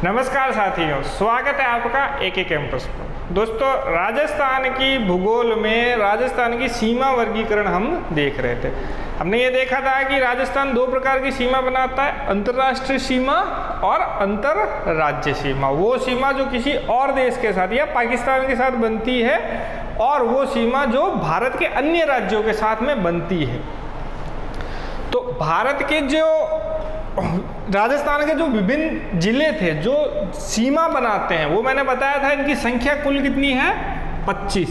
नमस्कार साथियों, स्वागत है आपका एके कैंपस पर। दोस्तों, राजस्थान की भूगोल में राजस्थान की सीमा वर्गीकरण हम देख रहे थे। हमने ये देखा था कि राजस्थान दो प्रकार की सीमा बनाता है, अंतर्राष्ट्रीय सीमा और अंतर्राज्य सीमा। वो सीमा जो किसी और देश के साथ या पाकिस्तान के साथ बनती है और वो सीमा जो भारत के अन्य राज्यों के साथ में बनती है। तो भारत के जो राजस्थान के जो विभिन्न जिले थे जो सीमा बनाते हैं, वो मैंने बताया था इनकी संख्या कुल कितनी है, 25।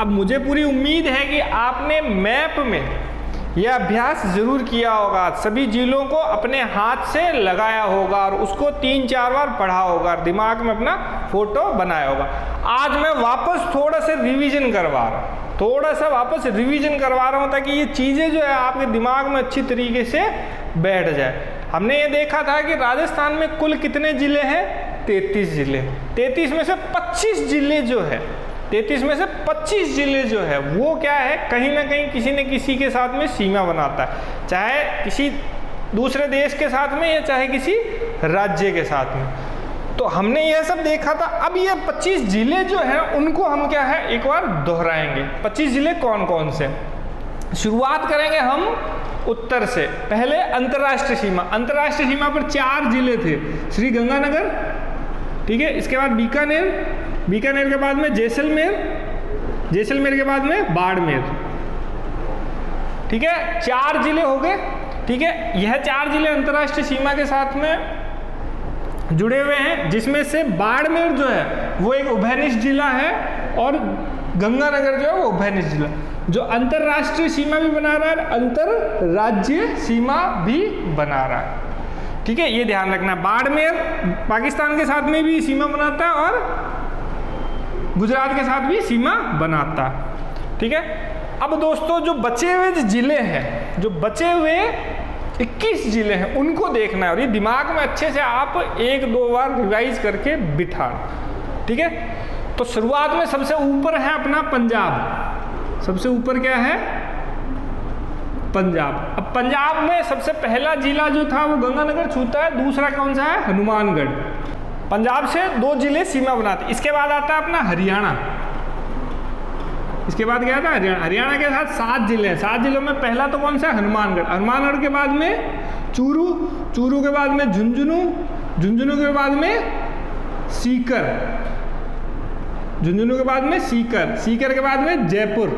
अब मुझे पूरी उम्मीद है कि आपने मैप में यह अभ्यास जरूर किया होगा, सभी जिलों को अपने हाथ से लगाया होगा और उसको 3-4 बार पढ़ा होगा, दिमाग में अपना फोटो बनाया होगा। आज मैं वापस थोड़ा सा रिवीजन करवा रहा हूँ, ताकि ये चीज़ें जो है आपके दिमाग में अच्छी तरीके से बैठ जाए। हमने ये देखा था कि राजस्थान में कुल कितने जिले हैं, 33 जिले। 33 में से 25 जिले जो है, 33 में से 25 जिले जो है वो क्या है, कहीं ना कहीं किसी न किसी के साथ में सीमा बनाता है, चाहे किसी दूसरे देश के साथ में या चाहे किसी राज्य के साथ में। तो हमने यह सब देखा था। अब ये 25 जिले जो हैं उनको हम क्या है एक बार दोहराएंगे। 25 जिले कौन कौन से? शुरुआत करेंगे हम उत्तर से। पहले अंतर्राष्ट्रीय सीमा। अंतर्राष्ट्रीय सीमा पर 4 जिले थे, श्री गंगानगर, ठीक है, इसके बाद बीकानेर, बीकानेर के बाद में जैसलमेर, जैसलमेर के बाद में बाड़मेर, ठीक है, 4 जिले हो गए। ठीक है, यह 4 जिले अंतर्राष्ट्रीय सीमा के साथ में जुड़े हुए हैं, जिसमें से बाड़मेर जो है वो एक उभयनिष्ठ जिला है और गंगानगर जो है वो उभयनिष्ठ जिला, जो अंतर्राष्ट्रीय सीमा भी बना रहा है, अंतर्राज्यीय सीमा भी बना रहा है। ठीक है, ये ध्यान रखना। बाड़मेर पाकिस्तान के साथ में भी सीमा बनाता है और गुजरात के साथ भी सीमा बनाता है। ठीक है, अब दोस्तों जो बचे हुए जिले हैं, जो बचे हुए 21 जिले हैं, उनको देखना है और ये दिमाग में अच्छे से आप 1-2 बार रिवाइज करके बिठा। ठीक है, तो शुरुआत में सबसे ऊपर है अपना पंजाब। सबसे ऊपर क्या है? पंजाब। अब पंजाब में सबसे पहला जिला जो था वो गंगानगर छूता है, दूसरा कौन सा है? हनुमानगढ़। पंजाब से 2 जिले सीमा बनाते। इसके बाद आता है अपना हरियाणा। इसके बाद क्या था? हरियाणा। हरियाणा के साथ 7 जिले हैं। 7 जिलों में पहला तो कौन सा है? हनुमानगढ़। हनुमानगढ़ के बाद में चूरू, चूरू के बाद में झुंझुनू, झुंझुनू के बाद में सीकर, झुंझुनू के बाद में सीकर, सीकर के बाद में जयपुर,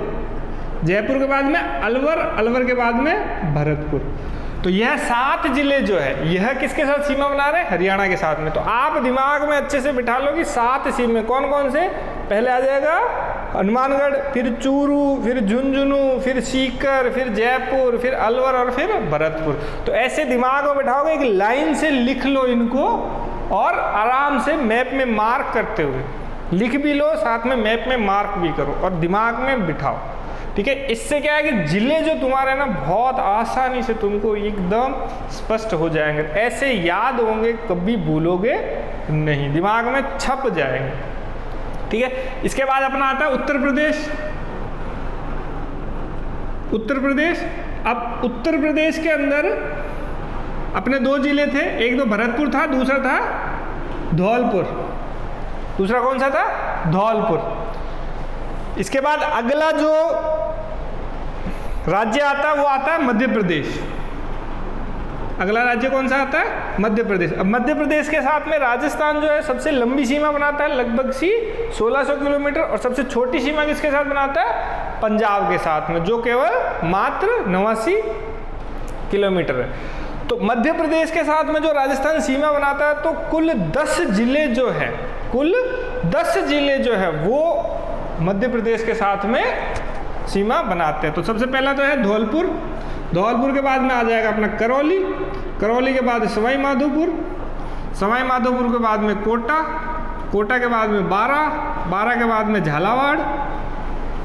जयपुर के बाद में अलवर, अलवर के बाद में भरतपुर। तो यह 7 जिले जो है यह किसके साथ सीमा बना रहे हैं? हरियाणा के साथ में। तो आप दिमाग में अच्छे से बिठा लो कि 7 सीमा कौन कौन से? पहले आ जाएगा हनुमानगढ़, फिर चूरू, फिर झुंझुनू, फिर सीकर, फिर जयपुर, फिर अलवर और फिर भरतपुर। तो ऐसे दिमाग में बिठाओगे, एक लाइन से लिख लो इनको और आराम से मैप में मार्क करते हुए लिख भी लो, साथ में मैप में मार्क भी करो और दिमाग में बिठाओ। ठीक है, इससे क्या है कि जिले जो तुम्हारे ना बहुत आसानी से तुमको एकदम स्पष्ट हो जाएंगे, ऐसे याद होंगे, कभी भूलोगे नहीं, दिमाग में छप जाएंगे। ठीक है, इसके बाद अपना आता है उत्तर प्रदेश। उत्तर प्रदेश। अब उत्तर प्रदेश के अंदर अपने 2 जिले थे, एक तो भरतपुर था, दूसरा था धौलपुर। दूसरा कौन सा था? धौलपुर। इसके बाद अगला जो राज्य आता है वो आता है मध्य प्रदेश। अगला राज्य कौन सा आता है? मध्य प्रदेश। अब मध्य प्रदेश के साथ में राजस्थान जो है सबसे लंबी सीमा बनाता है, लगभग 1600 किलोमीटर, और सबसे छोटी सीमा किसके साथ बनाता है? पंजाब के साथ में, जो केवल मात्र 89 किलोमीटर है। तो मध्य प्रदेश के साथ में जो राजस्थान सीमा बनाता है, तो कुल 10 जिले जो है, कुल 10 जिले जो है वो मध्य प्रदेश के साथ में सीमा बनाते हैं। तो सबसे पहला तो है धौलपुर। धौलपुर के बाद में आ जाएगा अपना करौली, करौली के बाद सवाई माधोपुर, सवाई माधोपुर के बाद में कोटा, कोटा के बाद में बारा, बारा के बाद में झालावाड़,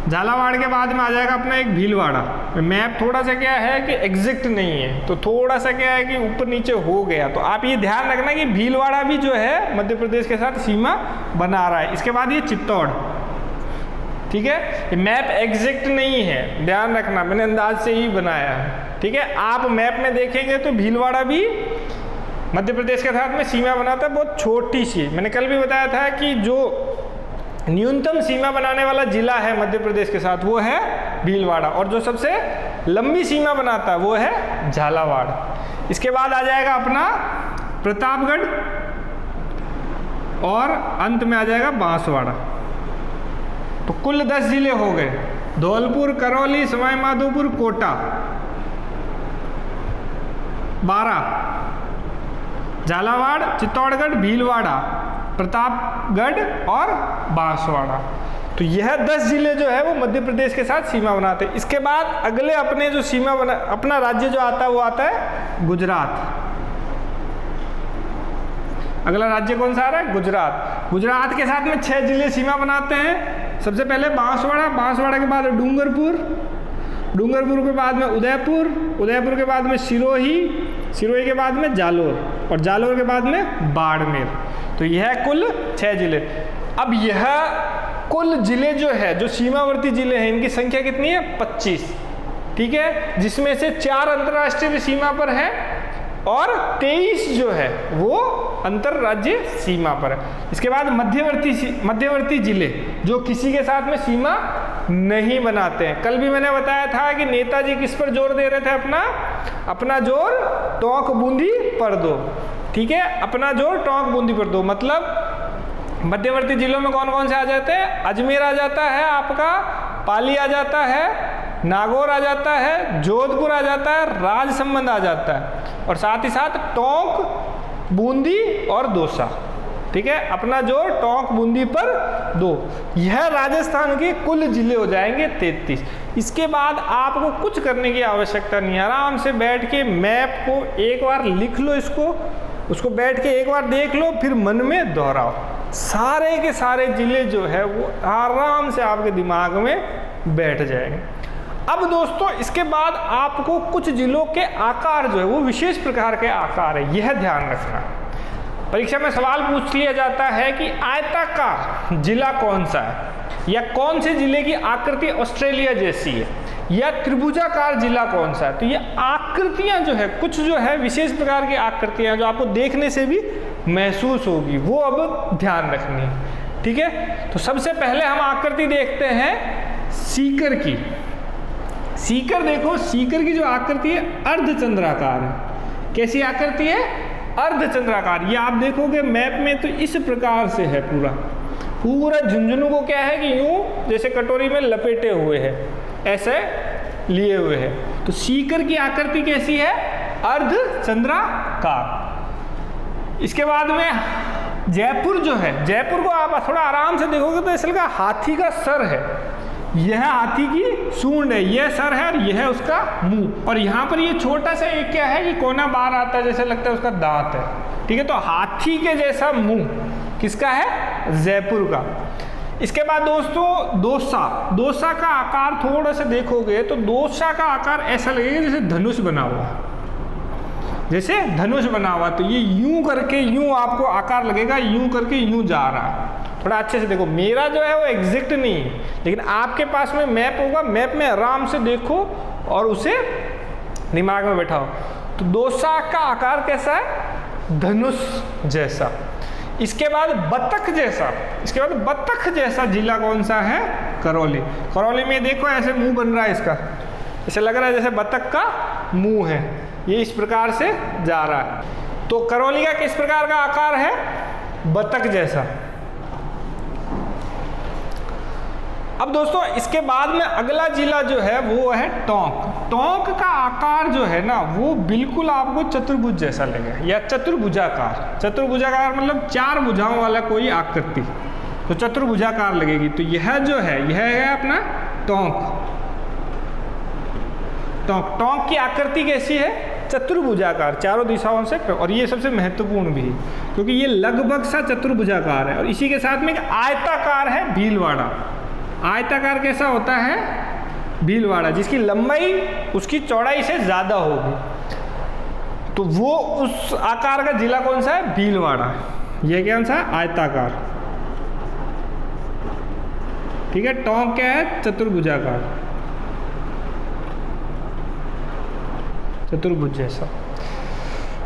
झालावाड़ के बाद में आ जाएगा अपना एक भीलवाड़ा। मैप थोड़ा सा क्या है कि एग्जैक्ट नहीं है, तो थोड़ा सा क्या है कि ऊपर नीचे हो गया, तो आप ये ध्यान रखना कि भीलवाड़ा भी जो है मध्य प्रदेश के साथ सीमा बना रहा है। इसके बाद ये चित्तौड़। ठीक है, मैप एग्जैक्ट नहीं है, ध्यान रखना, मैंने अंदाज से ही बनाया है। ठीक है, आप मैप में देखेंगे तो भीलवाड़ा भी मध्य प्रदेश के साथ में सीमा बनाता है, बहुत छोटी सी। मैंने कल भी बताया था कि जो न्यूनतम सीमा बनाने वाला जिला है मध्य प्रदेश के साथ वो है भीलवाड़ा, और जो सबसे लंबी सीमा बनाता है वो है झालावाड़। इसके बाद आ जाएगा अपना प्रतापगढ़ और अंत में आ जाएगा बांसवाड़ा। तो कुल 10 जिले हो गए, धौलपुर, करौली, सवाई माधोपुर, कोटा, 12, झालावाड़, चित्तौड़गढ़, भीलवाड़ा, प्रतापगढ़ और बांसवाड़ा। तो यह 10 जिले जो है वो मध्य प्रदेश के साथ सीमा बनाते हैं। इसके बाद अगले अपने जो सीमा बना अपना राज्य जो आता है वो आता है गुजरात। अगला राज्य कौन सा आ रहा है? गुजरात। गुजरात के साथ में 6 जिले सीमा बनाते हैं। सबसे पहले बांसवाड़ा, बांसवाड़ा के बाद डूंगरपुर, डूंगरपुर के बाद में उदयपुर, उदयपुर के बाद में सिरोही, सिरोही के बाद में जालोर और जालोर के बाद में बाड़मेर। तो यह कुल 6 जिले। अब यह कुल जिले जो है, जो सीमावर्ती जिले हैं, इनकी संख्या कितनी है? 25। ठीक है, जिसमें से 4 अंतर्राष्ट्रीय सीमा पर है और 23 जो है वो अंतर्राज्यीय सीमा पर है। इसके बाद मध्यवर्ती जिले जो किसी के साथ में सीमा नहीं बनाते हैं। कल भी मैंने बताया था कि नेताजी किस पर जोर दे रहे थे? अपना जोर टोंक बूंदी पर दो। ठीक है, अपना जोर टोंक बूंदी पर दो, मतलब मध्यवर्ती जिलों में कौन कौन से आ जाते हैं? अजमेर आ जाता है आपका, पाली आ जाता है, नागौर आ जाता है, जोधपुर आ जाता है, राजसमंद आ जाता है, और साथ ही साथ टोंक, बूंदी और दौसा। ठीक है, अपना जोर टोंक बूंदी पर दो। यह राजस्थान के कुल जिले हो जाएंगे 33। इसके बाद आपको कुछ करने की आवश्यकता नहीं है, आराम से बैठ के मैप को एक बार लिख लो, उसको बैठ के एक बार देख लो, फिर मन में दोहराओ। सारे के सारे जिले जो है वो आराम से आपके दिमाग में बैठ जाएंगे। अब दोस्तों इसके बाद आपको कुछ जिलों के आकार जो है वो विशेष प्रकार के आकार है, यह ध्यान रखना। परीक्षा में सवाल पूछ लिया जाता है कि आयताकार जिला कौन सा है, या कौन से जिले की आकृति ऑस्ट्रेलिया जैसी है, या त्रिभुजाकार जिला कौन सा है। तो ये आकृतियां जो है, कुछ जो है विशेष प्रकार की आकृतियां जो आपको देखने से भी महसूस होगी, वो अब ध्यान रखनी है। ठीक है, तो सबसे पहले हम आकृति देखते हैं सीकर की। सीकर देखो, सीकर की जो आकृति है अर्धचंद्राकार है। कैसी आकृति है? अर्धचंद्राकार। ये आप देखोगे मैप में तो इस प्रकार से है, पूरा झुंझुनू को क्या है कि यूं जैसे कटोरी में लपेटे हुए है, ऐसे लिए हुए है। तो सीकर की आकृति कैसी है? अर्धचंद्राकार। इसके बाद में जयपुर जो है, जयपुर को आप थोड़ा आराम से देखोगे तो असल का हाथी का सर है, यह हाथी की सूंड है, यह सर है और यह है उसका मुंह, और यहाँ पर ये छोटा सा एक क्या है कि कोना बाहर आता है, जैसे लगता है उसका दांत है। ठीक है, तो हाथी के जैसा मुंह किसका है? जयपुर का। इसके बाद दोस्तों दोसा का आकार थोड़ा सा देखोगे तो दोसा का आकार ऐसा लगेगा जैसे धनुष बना हुआ, जैसे धनुष बना हुआ। तो ये यूं करके यूं आपको आकार लगेगा, यूं करके यूं जा रहा है। थोड़ा अच्छे से देखो, मेरा जो है वो एग्जैक्ट नहीं है, लेकिन आपके पास में मैप होगा, मैप में आराम से देखो और उसे दिमाग में बैठाओ। तो दोसा का आकार कैसा है? धनुष जैसा। इसके बाद बतख जैसा, इसके बाद बतख जैसा जिला कौन सा है? करौली। करौली में देखो ऐसे मुंह बन रहा है इसका, ऐसे लग रहा है जैसे बतख का मुंह है, ये इस प्रकार से जा रहा है। तो करौली का किस प्रकार का आकार है? बतख जैसा। अब दोस्तों इसके बाद में अगला जिला जो है वो है टोंक। टोंक का आकार जो है ना वो बिल्कुल आपको चतुर्भुज जैसा लगेगा, या चतुर्भुजाकार। चतुर्भुजाकार मतलब 4 भुजाओं वाला कोई आकृति, तो चतुर्भुजाकार लगेगी। तो यह जो है, यह है अपना टोंक। टोंक की आकृति कैसी है? चतुर्भुजाकार, चारों दिशाओं से, और ये सबसे महत्वपूर्ण भी है क्योंकि ये लगभग सा चतुर्भुजाकार है। और इसी के साथ में एक आयताकार है भीलवाड़ा। आयताकार कैसा होता है? भीलवाड़ा, जिसकी लंबाई उसकी चौड़ाई से ज़्यादा होगी, तो वो उस आकार का जिला कौन सा है? भीलवाड़ा। ये कौन सा? आयताकार। ठीक है, टोंक क्या है? चतुर्भुजाकार, चतुर्भुज जैसा।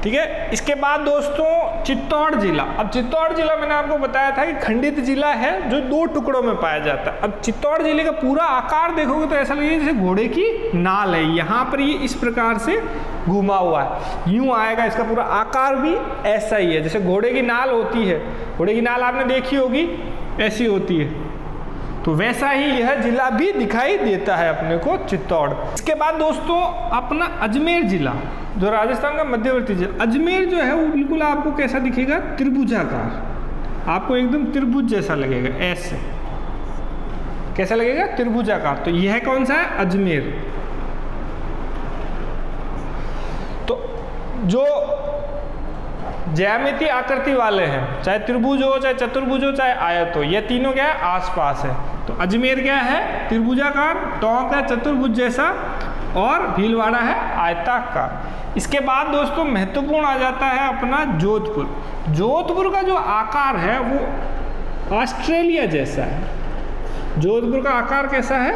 ठीक है। इसके बाद दोस्तों चित्तौड़ जिला। अब चित्तौड़ जिला मैंने आपको बताया था कि खंडित जिला है जो 2 टुकड़ों में पाया जाता है। अब चित्तौड़ जिले का पूरा आकार देखोगे तो ऐसा लगेगा जैसे घोड़े की नाल है। यहाँ पर ये इस प्रकार से घुमा हुआ है, यूं आएगा, इसका पूरा आकार भी ऐसा ही है जैसे घोड़े की नाल होती है। घोड़े की नाल आपने देखी होगी, ऐसी होती है, तो वैसा ही यह जिला भी दिखाई देता है अपने को चित्तौड़। इसके बाद दोस्तों अपना अजमेर जिला जो राजस्थान का मध्यवर्ती जिला। अजमेर जो है वो बिल्कुल आपको कैसा दिखेगा, त्रिभुजाकार, आपको एकदम त्रिभुज जैसा लगेगा, ऐसे कैसा लगेगा, त्रिभुजाकार। तो यह कौन सा है, अजमेर। तो जो ज्यामितीय आकृति वाले हैं, चाहे त्रिभुज हो, चाहे चतुर्भुज हो, चाहे आयत हो, ये तीनों क्या है, आसपास है। तो अजमेर क्या है, त्रिभुजाकार, टोंक है चतुर्भुज जैसा, और भीलवाड़ा है आयताकार। इसके बाद दोस्तों महत्वपूर्ण आ जाता है अपना जोधपुर। जोधपुर का जो आकार है वो ऑस्ट्रेलिया जैसा है। जोधपुर का आकार कैसा है,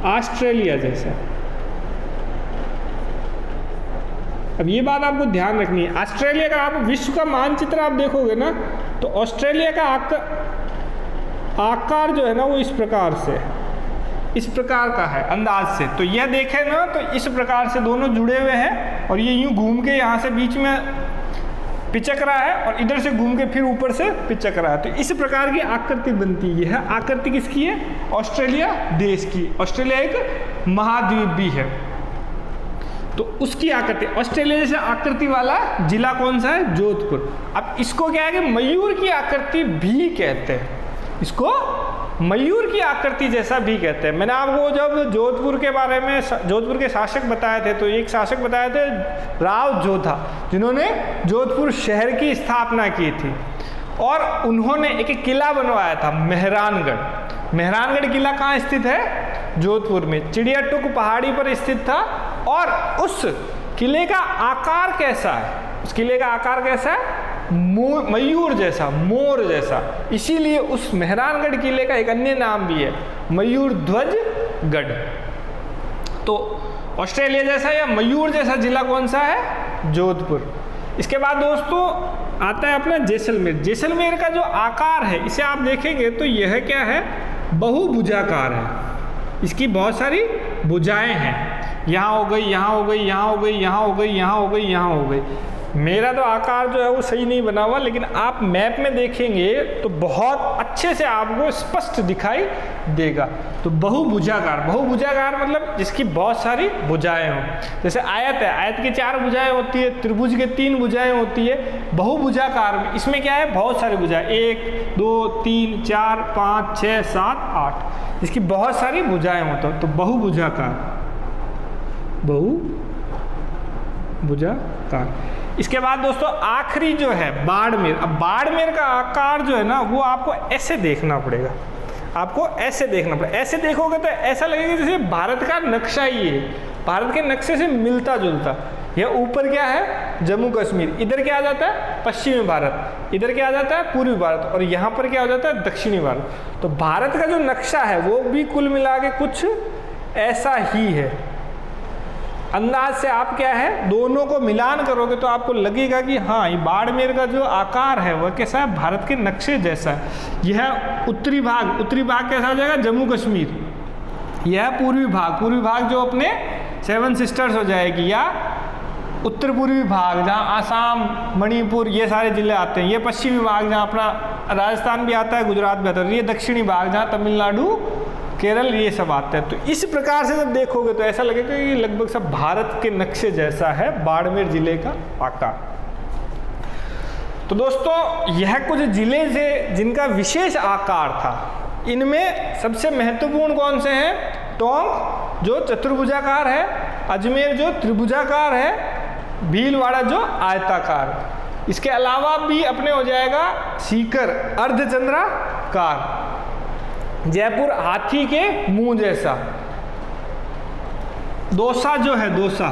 ऑस्ट्रेलिया जैसा। अब ये बात आपको ध्यान रखनी है, ऑस्ट्रेलिया का आप विश्व का मानचित्र आप देखोगे ना, तो ऑस्ट्रेलिया का आकार जो है ना वो इस प्रकार से, इस प्रकार का है अंदाज से। तो यह देखें ना तो इस प्रकार से दोनों जुड़े हुए हैं, और ये यूं घूम के यहाँ से बीच में पिचक रहा है, और इधर से घूम के फिर ऊपर से पिचक रहा है। तो इस प्रकार की आकृति बनती है। यह आकृति किसकी है, ऑस्ट्रेलिया देश की। ऑस्ट्रेलिया एक महाद्वीप भी है, तो उसकी आकृति, ऑस्ट्रेलिया जैसे आकृति वाला जिला कौन सा है, जोधपुर। अब इसको क्या है कि मयूर की आकृति भी कहते हैं, इसको मयूर की आकृति जैसा भी कहते हैं। मैंने आपको जब जोधपुर के बारे में, जोधपुर के शासक बताए थे, तो एक शासक बताए थे राव जोधा, जिन्होंने जोधपुर शहर की स्थापना की थी, और उन्होंने एक किला बनवाया था, मेहरानगढ़। मेहरानगढ़ किला कहाँ स्थित है, जोधपुर में, चिड़िया टुक पहाड़ी पर स्थित था। और उस किले का आकार कैसा है, उस किले का आकार कैसा है, मयूर जैसा, मोर जैसा। इसीलिए उस मेहरानगढ़ किले का एक अन्य नाम भी है, मयूर ध्वज गढ़। तो ऑस्ट्रेलिया जैसा या मयूर जैसा जिला कौन सा है, जोधपुर। इसके बाद दोस्तों आता है अपना जैसलमेर। जैसलमेर का जो आकार है, इसे आप देखेंगे तो यह क्या है, बहुभुजाकार है। इसकी बहुत सारी भुजाएं हैं, यहाँ हो गई, यहाँ हो गई, यहाँ हो गई, यहाँ हो गई, यहाँ हो गई, यहाँ हो गई। मेरा तो आकार जो है वो सही नहीं बना हुआ, लेकिन आप मैप में देखेंगे तो बहुत अच्छे से आपको स्पष्ट दिखाई देगा। तो बहुभुजाकार, बहुभुजाकार मतलब जिसकी बहुत सारी भुजाएं हों। जैसे आयत है, आयत की 4 भुजाएं होती है, त्रिभुज के 3 भुजाएं होती है। बहुभुजाकार में इसमें क्या है, बहुत सारी भुजाएं, 1 2 3 4 5 6 7 8, इसकी बहुत सारी भुजाएं होती हैं। तो बहुभुजाकार, बहुभुजाकार। इसके बाद दोस्तों आखिरी जो है बाड़मेर। अब बाड़मेर का आकार जो है ना वो आपको ऐसे देखना पड़ेगा, आपको ऐसे देखना पड़ेगा। ऐसे देखोगे तो ऐसा लगेगा जैसे भारत का नक्शा ही है, भारत के नक्शे से मिलता जुलता। यह ऊपर क्या है, जम्मू कश्मीर, इधर क्या आ जाता है, पश्चिमी भारत, इधर क्या आ जाता है, पूर्वी भारत, और यहाँ पर क्या हो जाता है, दक्षिणी भारत। तो भारत का जो नक्शा है वो भी कुल मिला के कुछ ऐसा ही है। अंदाज से आप क्या है, दोनों को मिलान करोगे तो आपको लगेगा कि हाँ, ये बाड़मेर का जो आकार है वह कैसा है, भारत के नक्शे जैसा है। यह उत्तरी भाग, उत्तरी भाग कैसा हो जाएगा, जम्मू कश्मीर। यह पूर्वी भाग, पूर्वी भाग जो अपने 7 सिस्टर्स हो जाएगी, या उत्तर पूर्वी भाग जहाँ आसाम, मणिपुर ये सारे जिले आते हैं। ये पश्चिमी भाग जहाँ अपना राजस्थान भी आता है, गुजरात भी आता है। ये दक्षिणी भाग जहाँ तमिलनाडु, केरल ये सब आते हैं। तो इस प्रकार से जब देखोगे तो ऐसा लगेगा कि लगभग सब भारत के नक्शे जैसा है बाड़मेर जिले का आकार। तो दोस्तों यह कुछ जिले थे जिनका विशेष आकार था। इनमें सबसे महत्वपूर्ण कौन से हैं, टोंक जो चतुर्भुजाकार है, अजमेर जो त्रिभुजाकार है, भीलवाड़ा जो आयताकार। इसके अलावा भी अपने हो जाएगा सीकर अर्धचंद्राकार, जयपुर हाथी के मुंह जैसा, दौसा जो है दौसा,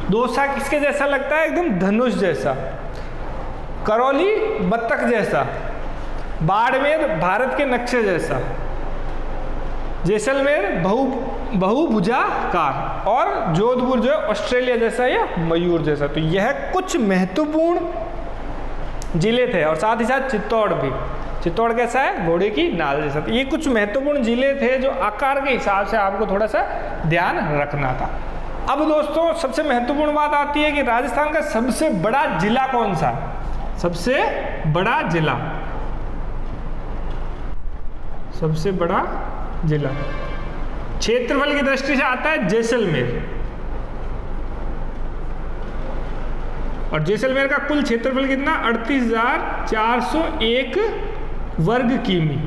दौसा किसके जैसा लगता है, एकदम धनुष जैसा, करौली बत्तख जैसा, बाड़मेर भारत के नक्शे जैसा, जैसलमेर बहुभुजाकार, और जोधपुर जो है ऑस्ट्रेलिया जैसा या मयूर जैसा। तो यह कुछ महत्वपूर्ण जिले थे, और साथ ही साथ चित्तौड़ भी। चित्तौड़ कैसा है? घोड़े की नाल जैसा। तो ये कुछ महत्वपूर्ण जिले थे जो आकार के हिसाब से आपको थोड़ा सा ध्यान रखना था। अब दोस्तों सबसे महत्वपूर्ण बात आती है कि राजस्थान का सबसे बड़ा जिला कौन सा? सबसे बड़ा जिला, सबसे बड़ा जिला क्षेत्रफल की दृष्टि से आता है जैसलमेर, और जैसलमेर का कुल क्षेत्रफल कितना? 38,401 वर्ग किमी।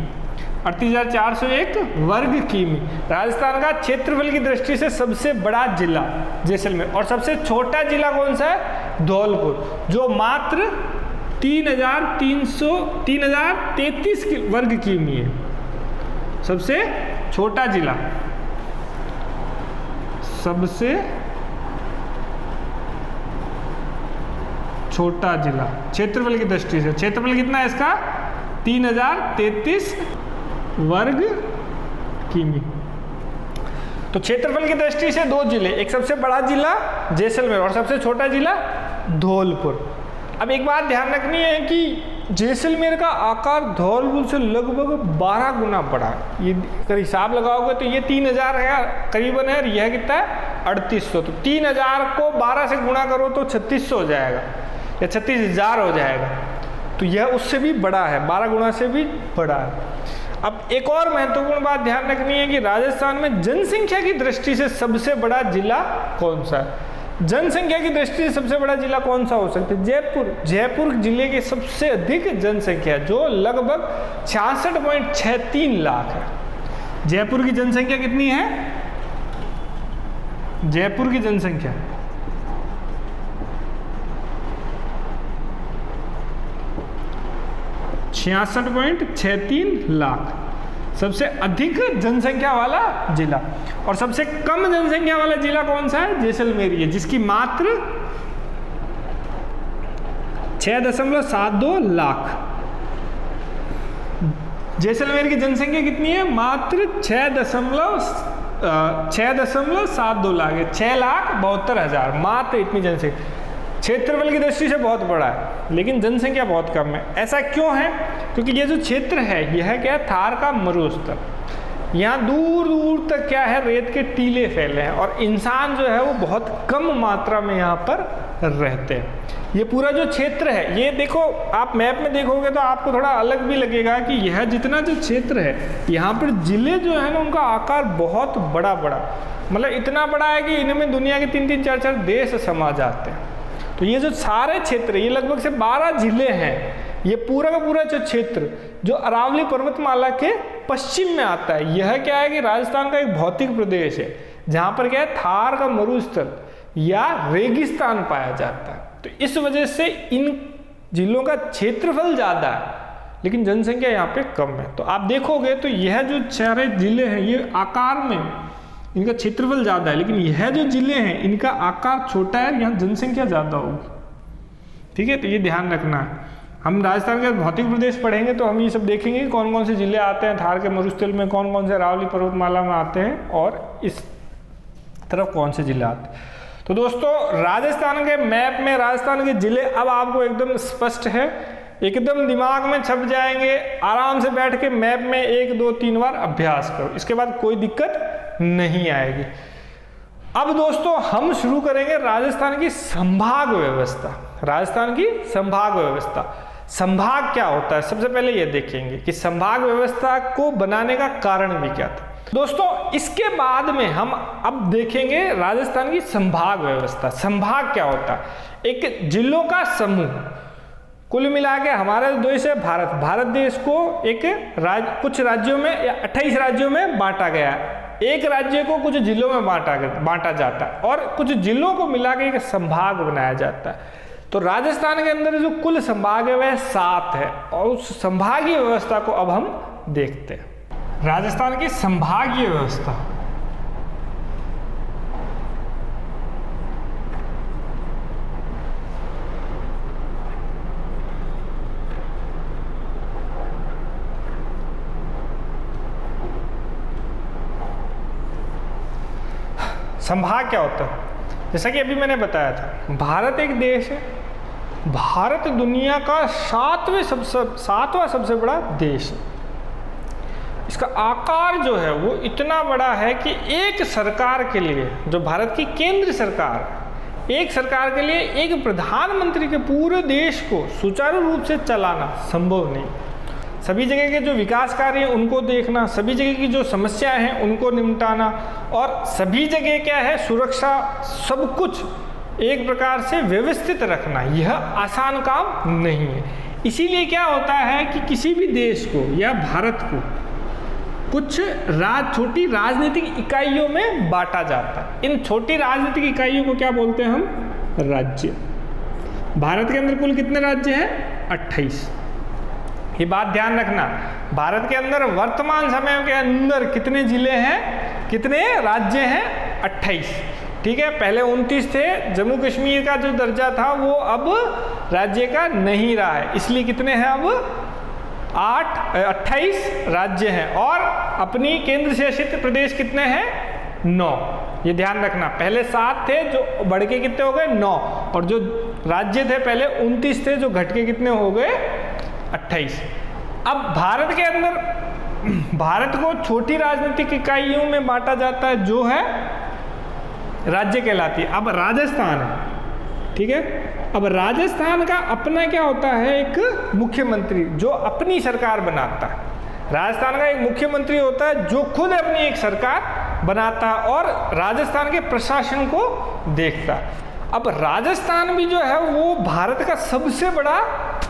38,401 वर्ग किमी। राजस्थान का क्षेत्रफल की दृष्टि से सबसे बड़ा जिला जैसलमेर, और सबसे छोटा जिला कौन सा है? धौलपुर, जो मात्र 3,033 वर्ग किमी है। सबसे छोटा जिला, सबसे छोटा जिला क्षेत्रफल की दृष्टि से। क्षेत्रफल कितना है इसका? 3,033 वर्ग किमी। तो क्षेत्रफल की दृष्टि से दो जिले, एक सबसे बड़ा जिला जैसलमेर और सबसे छोटा जिला धौलपुर। अब एक बात ध्यान रखनी है कि जैसलमेर का आकार धौलपुर से लगभग 12 गुना बड़ा है। ये अगर हिसाब लगाओगे तो ये 3,000 है करीबन है, और यह कितना है? 3800। तो 3,000 को 12 से गुणा करो तो 3600 हो जाएगा, या 36,000 हो जाएगा। तो यह उससे भी बड़ा है, 12 गुना से भी बड़ा है। अब एक और महत्वपूर्ण बात ध्यान रखनी है कि राजस्थान में जनसंख्या की दृष्टि से सबसे बड़ा जिला कौन सा है? जनसंख्या की दृष्टि से सबसे बड़ा जिला कौन सा हो सकता है? जयपुर। जयपुर जिले की सबसे अधिक जनसंख्या, जो लगभग 66.63 लाख है। जयपुर की जनसंख्या कितनी है? जयपुर की जनसंख्या 66.63 लाख, सबसे अधिक जनसंख्या वाला जिला। और सबसे कम जनसंख्या वाला जिला कौन सा है? जैसलमेर है, जिसकी मात्र 6.72 लाख। जैसलमेर की जनसंख्या कितनी है? मात्र 6.72 लाख है, 6,72,000, मात्र इतनी जनसंख्या। क्षेत्रफल की दृष्टि से बहुत बड़ा है, लेकिन जनसंख्या बहुत कम है। ऐसा क्यों है? क्योंकि ये जो क्षेत्र है, यह क्या है? थार का मरुस्थल। यहाँ दूर दूर तक क्या है? रेत के टीले फैले हैं, और इंसान जो है वो बहुत कम मात्रा में यहाँ पर रहते हैं। ये पूरा जो क्षेत्र है, ये देखो आप मैप में देखोगे तो आपको थोड़ा अलग भी लगेगा कि यह जितना जो क्षेत्र है, यहाँ पर जिले जो है ना, उनका आकार बहुत बड़ा बड़ा, मतलब इतना बड़ा है कि इनमें दुनिया के 3-3, 4-4 देश समा जाते हैं। तो ये जो सारे क्षेत्र, ये लगभग से 12 जिले हैं। ये पूरा का पूरा जो क्षेत्र जो अरावली पर्वतमाला के पश्चिम में आता है, यह क्या है कि राजस्थान का एक भौतिक प्रदेश है, जहाँ पर क्या है? थार का मरुस्थल या रेगिस्तान पाया जाता है। तो इस वजह से इन जिलों का क्षेत्रफल ज़्यादा है, लेकिन जनसंख्या यहाँ पे कम है। तो आप देखोगे तो यह जो सारे जिले हैं, ये आकार में इनका क्षेत्रफल ज़्यादा है, लेकिन यह जो जिले हैं इनका आकार छोटा है, यहाँ जनसंख्या ज़्यादा होगी। ठीक है, तो ये ध्यान रखना है। हम राजस्थान के भौतिक प्रदेश पढ़ेंगे तो हम ये सब देखेंगे कौन कौन से जिले आते हैं थार के मरुस्थल में, कौन कौन से अरावली पर्वतमाला में आते हैं, और इस तरफ कौन से जिले आते हैं। तो दोस्तों राजस्थान के मैप में राजस्थान के जिले अब आपको एकदम स्पष्ट है, एकदम दिमाग में छप जाएंगे। आराम से बैठ के मैप में 1, 2, 3 बार अभ्यास करो, इसके बाद कोई दिक्कत नहीं आएगी। अब दोस्तों हम शुरू करेंगे राजस्थान की संभाग व्यवस्था। राजस्थान की संभाग व्यवस्था, संभाग क्या होता है सबसे पहले ये देखेंगे कि संभाग व्यवस्था को बनाने का कारण भी क्या था। दोस्तों इसके बाद में हम अब देखेंगे राजस्थान की संभाग व्यवस्था। संभाग क्या होता है? एक जिलों का समूह। कुल मिला के हमारा देश है भारत देश को एक कुछ राज्यों में या 28 राज्यों में बांटा गया है। एक राज्य को कुछ जिलों में बांटा जाता है और कुछ जिलों को मिला के एक संभाग बनाया जाता है। तो राजस्थान के अंदर जो कुल संभाग है वह 7 है और उस संभागीय व्यवस्था को अब हम देखते हैं। राजस्थान की संभागीय व्यवस्था। संभाग क्या होता है? जैसा कि अभी मैंने बताया था, भारत एक देश है, भारत दुनिया का सातवां सबसे बड़ा देश है। इसका आकार जो है वो इतना बड़ा है कि एक सरकार के लिए, जो भारत की केंद्र सरकार, एक सरकार के लिए एक प्रधानमंत्री के पूरे देश को सुचारू रूप से चलाना संभव नहीं। सभी जगह के जो विकास कार्य हैं उनको देखना, सभी जगह की जो समस्याएं हैं उनको निपटाना, और सभी जगह क्या है, सुरक्षा, सब कुछ एक प्रकार से व्यवस्थित रखना, यह आसान काम नहीं है। इसीलिए क्या होता है कि किसी भी देश को या भारत को कुछ छोटी राजनीतिक इकाइयों में बांटा जाता है। इन छोटी राजनीतिक इकाइयों को क्या बोलते हैं हम? राज्य। भारत के अंदर कुल कितने राज्य हैं? 28। ये बात ध्यान रखना, भारत के अंदर वर्तमान समय के अंदर कितने जिले हैं, कितने राज्य हैं? 28। ठीक है, पहले 29 थे। जम्मू कश्मीर का जो दर्जा था वो अब राज्य का नहीं रहा है, इसलिए कितने हैं अब? 28 राज्य हैं। और अपनी केंद्र शासित प्रदेश कितने हैं? 9। ये ध्यान रखना, पहले 7 थे जो बढ़ के कितने हो गए? 9। और जो राज्य थे पहले 29 थे जो घट के कितने हो गए? 28। अब भारत के अंदर भारत को छोटी राजनीतिक इकाइयों में बांटा जाता है, जो है राज्य कहलाती है। अब राजस्थान है, ठीक है, अब राजस्थान का अपना क्या होता है? एक मुख्यमंत्री जो अपनी सरकार बनाता है। राजस्थान का एक मुख्यमंत्री होता है जो खुद अपनी एक सरकार बनाता है और राजस्थान के प्रशासन को देखता है। अब राजस्थान भी जो है वो भारत का सबसे बड़ा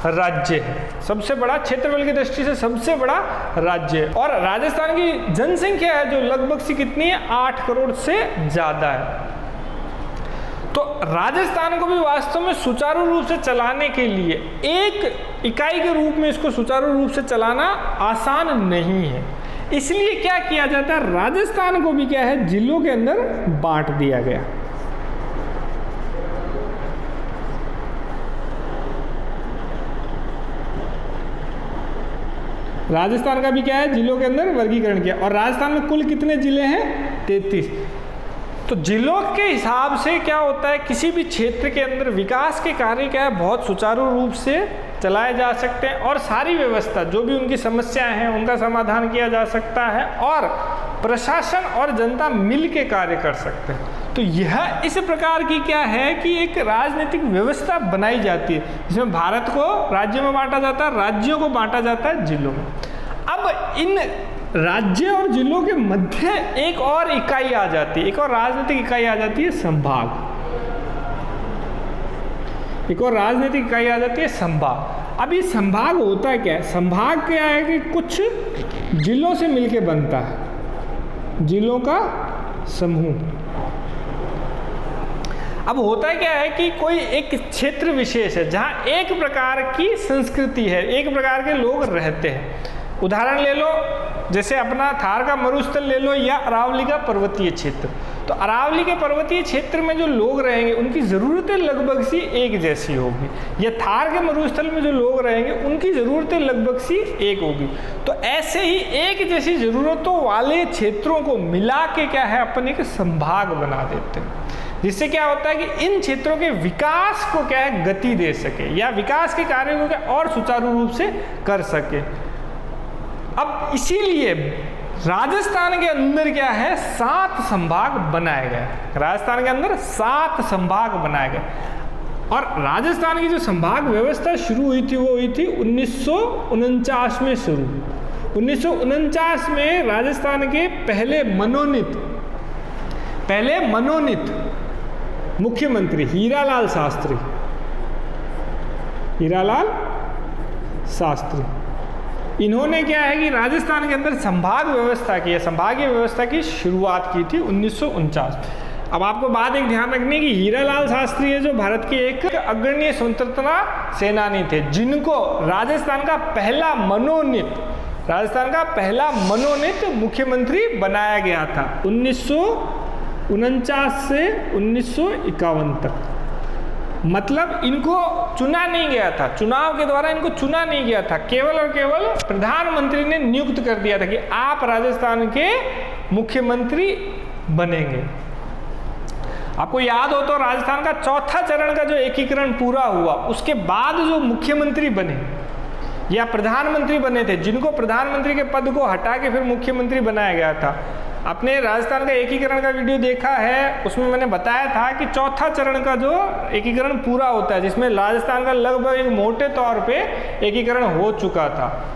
राज्य है, सबसे बड़ा क्षेत्रफल की दृष्टि से सबसे बड़ा राज्य है। और राजस्थान की जनसंख्या है जो लगभग सी कितनी है? 8 करोड़ से ज़्यादा है। तो राजस्थान को भी वास्तव में सुचारू रूप से चलाने के लिए एक इकाई के रूप में इसको सुचारू रूप से चलाना आसान नहीं है। इसलिए क्या किया जाता है? राजस्थान को भी क्या है? जिलों के अंदर बांट दिया गया। राजस्थान का भी क्या है? जिलों के अंदर वर्गीकरण किया। और राजस्थान में कुल कितने जिले हैं? 33। तो जिलों के हिसाब से क्या होता है, किसी भी क्षेत्र के अंदर विकास के कार्य क्या है, बहुत सुचारू रूप से चलाए जा सकते हैं और सारी व्यवस्था, जो भी उनकी समस्याएं हैं उनका समाधान किया जा सकता है और प्रशासन और जनता मिल के कार्य कर सकते हैं। तो यह इस प्रकार की क्या है कि एक राजनीतिक व्यवस्था बनाई जाती है जिसमें भारत को राज्यों में बांटा जाता है, राज्यों को बांटा जाता है जिलों में। अब इन राज्य और जिलों के मध्य एक और इकाई आ जाती है, एक और राजनीतिक इकाई आ जाती है संभाग। एक और राजनीतिक इकाई आ जाती है संभाग। अब ये संभाग होता क्या है? संभाग क्या है कि कुछ जिलों से मिलके बनता है, जिलों का समूह। अब होता क्या है कि कोई एक क्षेत्र विशेष है जहाँ एक प्रकार की संस्कृति है, एक प्रकार के लोग रहते हैं। उदाहरण ले लो, जैसे अपना थार का मरुस्थल ले लो या अरावली का पर्वतीय क्षेत्र। तो अरावली के पर्वतीय क्षेत्र में जो लोग रहेंगे उनकी ज़रूरतें लगभग सी एक जैसी होगी, या थार के मरुस्थल में जो लोग रहेंगे उनकी ज़रूरतें लगभग सी एक होगी। तो ऐसे ही एक जैसी ज़रूरतों वाले क्षेत्रों को मिला के क्या है, अपन एक संभाग बना देते हैं, जिससे क्या होता है कि इन क्षेत्रों के विकास को क्या है गति दे सके या विकास के कार्यों को क्या और सुचारू रूप से कर सके। अब इसीलिए राजस्थान के अंदर क्या है 7 संभाग बनाए गए। राजस्थान के अंदर 7 संभाग बनाए गए और राजस्थान की जो संभाग व्यवस्था शुरू हुई थी वो हुई थी 1949 में शुरू। 1949 में राजस्थान के पहले मनोनीत मुख्यमंत्री हीरालाल शास्त्री, इन्होंने क्या है कि राजस्थान के अंदर संभाग व्यवस्था की, संभागीय व्यवस्था की शुरुआत की थी 1949। अब आपको बात एक ध्यान रखनी है कि हीरालाल शास्त्री है जो भारत के एक अग्रणी स्वतंत्रता सेनानी थे, जिनको राजस्थान का पहला मनोनीत मुख्यमंत्री बनाया गया था 1949 से 1951 तक। मतलब इनको चुना नहीं गया था, चुनाव के द्वारा इनको चुना नहीं गया था, केवल और केवल प्रधानमंत्री ने नियुक्त कर दिया था कि आप राजस्थान के मुख्यमंत्री बनेंगे। आपको याद हो तो राजस्थान का चौथा चरण का जो एकीकरण पूरा हुआ, उसके बाद जो मुख्यमंत्री बने या प्रधानमंत्री बने थे, जिनको प्रधानमंत्री के पद को हटा के फिर मुख्यमंत्री बनाया गया था, आपने राजस्थान का एकीकरण का वीडियो देखा है, उसमें मैंने बताया था कि चौथा चरण का जो एकीकरण पूरा होता है, जिसमें राजस्थान का लगभग एक मोटे तौर पे एकीकरण हो चुका था,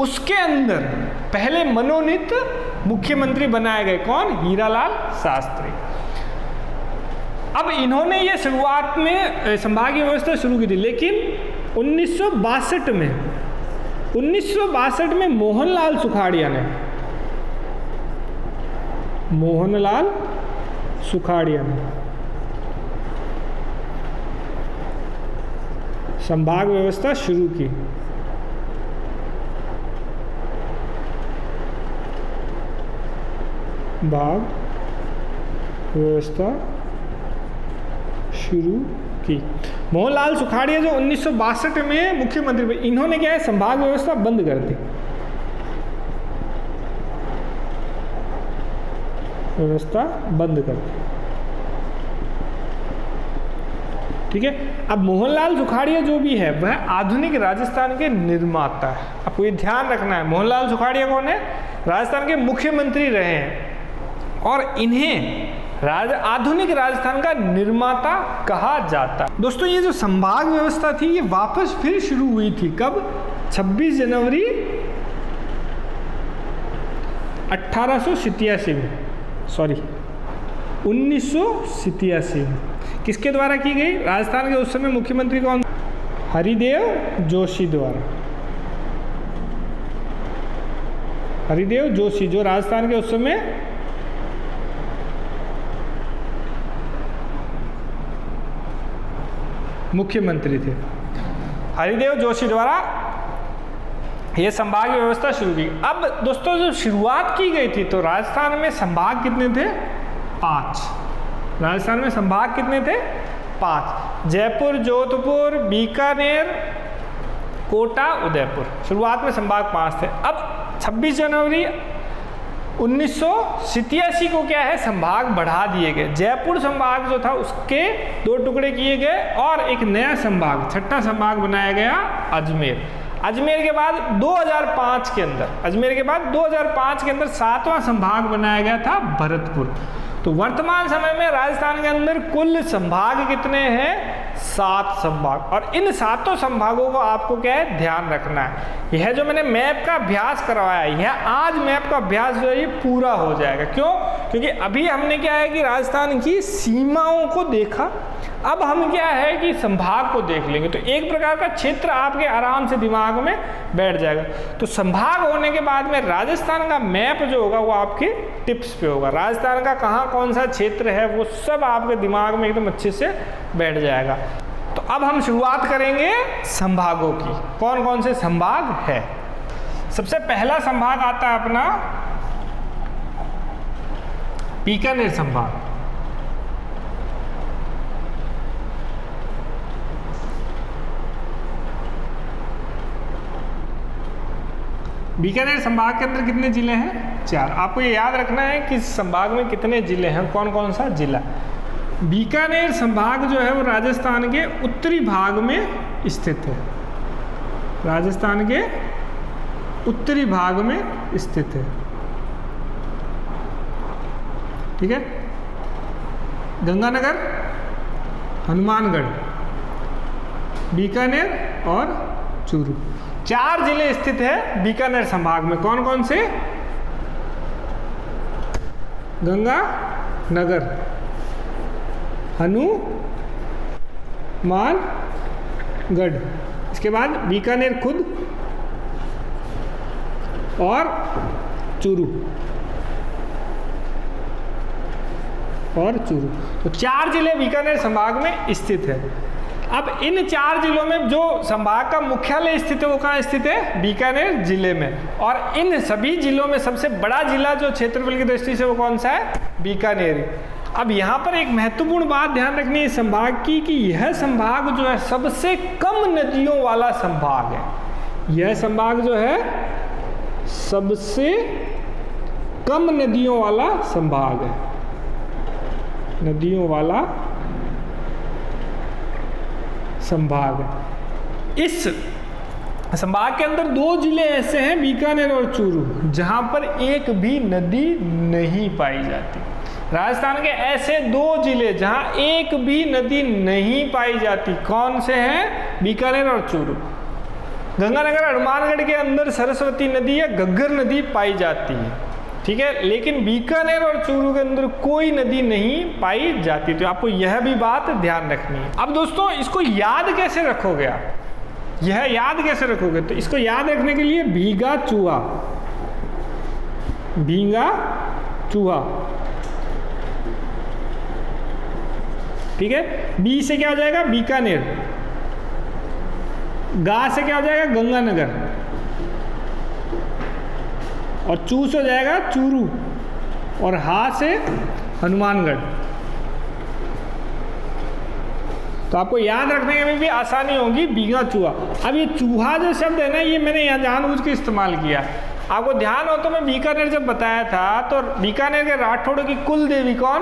उसके अंदर पहले मनोनीत मुख्यमंत्री बनाए गए कौन? हीरालाल शास्त्री। अब इन्होंने ये शुरुआत में संभागीय व्यवस्था शुरू की थी, लेकिन 1962 में मोहनलाल सुखाड़िया ने संभाग व्यवस्था शुरू की। भाग व्यवस्था शुरू की। मोहनलाल सुखाड़िया जो 1962 में मुख्यमंत्री बने, इन्होंने क्या है, संभाग व्यवस्था बंद कर दी, व्यवस्था बंद कर दी। ठीक है। अब मोहनलाल सुखाड़िया जो भी है वह आधुनिक राजस्थान के निर्माता है। आपको ये ध्यान रखना है, मोहनलाल सुखाड़िया कौन है? राजस्थान के मुख्यमंत्री रहे हैं और इन्हें आधुनिक राजस्थान का निर्माता कहा जाता है। दोस्तों, ये जो संभाग व्यवस्था थी ये वापस फिर शुरू हुई थी। कब? 26 जनवरी 1987 में। किसके द्वारा की गई? राजस्थान के उस समय मुख्यमंत्री कौन? हरिदेव जोशी द्वारा। हरिदेव जोशी जो राजस्थान के उस समय मुख्यमंत्री थे, हरिदेव जोशी द्वारा यह संभाग व्यवस्था शुरू की। अब दोस्तों, जब शुरुआत की गई थी तो राजस्थान में संभाग कितने थे? 5। राजस्थान में संभाग कितने थे? 5। जयपुर, जोधपुर, बीकानेर, कोटा, उदयपुर। शुरुआत में संभाग 5 थे। अब 26 जनवरी 1987 को क्या है, संभाग बढ़ा दिए गए। जयपुर संभाग जो था उसके 2 टुकड़े किए गए और एक नया संभाग, छठा संभाग बनाया गया अजमेर। अजमेर के बाद 2005 के अंदर 7वां संभाग बनाया गया था भरतपुर। तो वर्तमान समय में राजस्थान के अंदर कुल संभाग कितने हैं? 7 संभाग। और इन 7 संभागों को आपको क्या है, ध्यान रखना है। यह जो मैंने मैप का अभ्यास करवाया है, यह आज मैप का अभ्यास जो है ये पूरा हो जाएगा। क्यों? क्योंकि अभी हमने क्या है कि राजस्थान की सीमाओं को देखा, अब हम क्या है कि संभाग को देख लेंगे। तो एक प्रकार का क्षेत्र आपके आराम से दिमाग में बैठ जाएगा। तो संभाग होने के बाद में राजस्थान का मैप जो होगा वो आपके टिप्स पे होगा। राजस्थान का कहाँ कौन सा क्षेत्र है वो सब आपके दिमाग में एकदम अच्छे से बैठ जाएगा। तो अब हम शुरुआत करेंगे संभागों की। कौन कौन से संभाग है? सबसे पहला संभाग आता है अपना बीकानेर संभाग। बीकानेर संभाग के अंदर कितने जिले हैं? 4। आपको ये याद रखना है कि संभाग में कितने जिले हैं, कौन कौन सा जिला। बीकानेर संभाग जो है वो राजस्थान के उत्तरी भाग में स्थित है। राजस्थान के उत्तरी भाग में स्थित है। ठीक है। गंगानगर, हनुमानगढ़, बीकानेर और चूरू, 4 जिले स्थित है बीकानेर संभाग में। कौन कौन से? गंगानगर, हनुमानगढ़, इसके बाद बीकानेर खुद और चूरू। तो 4 जिले बीकानेर संभाग में स्थित है। अब इन 4 जिलों में जो संभाग का मुख्यालय स्थित है वो कहाँ स्थित है? बीकानेर जिले में। और इन सभी जिलों में सबसे बड़ा जिला जो क्षेत्रफल की दृष्टि से वो कौन सा है? बीकानेर। अब यहाँ पर एक महत्वपूर्ण बात ध्यान रखनी है संभाग की, कि यह संभाग जो है सबसे कम नदियों वाला संभाग है। यह संभाग जो है सबसे कम नदियों वाला संभाग है। नदियों वाला संभाग। इस संभाग के अंदर 2 जिले ऐसे हैं, बीकानेर और चूरू, जहां पर एक भी नदी नहीं पाई जाती। राजस्थान के ऐसे 2 जिले जहां एक भी नदी नहीं पाई जाती, कौन से हैं? बीकानेर और चूरू। गंगानगर हनुमानगढ़ के अंदर सरस्वती नदी या घग्गर नदी पाई जाती है, ठीक है, लेकिन बीकानेर और चूरू के अंदर कोई नदी नहीं पाई जाती। तो आपको यह भी बात ध्यान रखनी है। अब दोस्तों इसको याद कैसे रखोगे आप, यह याद कैसे रखोगे? तो इसको याद रखने के लिए भीगा चूहा, भीगा चूहा, ठीक है। बी से क्या हो जाएगा? बीकानेर। गा से क्या हो जाएगा? गंगानगर। और चू से हो जाएगा चूरू, और हा से हनुमानगढ़। तो आपको याद रखने में भी आसानी होगी, भीगा चूहा। अब ये चूहा जो शब्द है ना, ये मैंने यहाँ जानबूझ के इस्तेमाल किया। आपको ध्यान हो तो मैं बीकानेर जब बताया था, तो बीकानेर के राठौड़ों की कुल देवी कौन?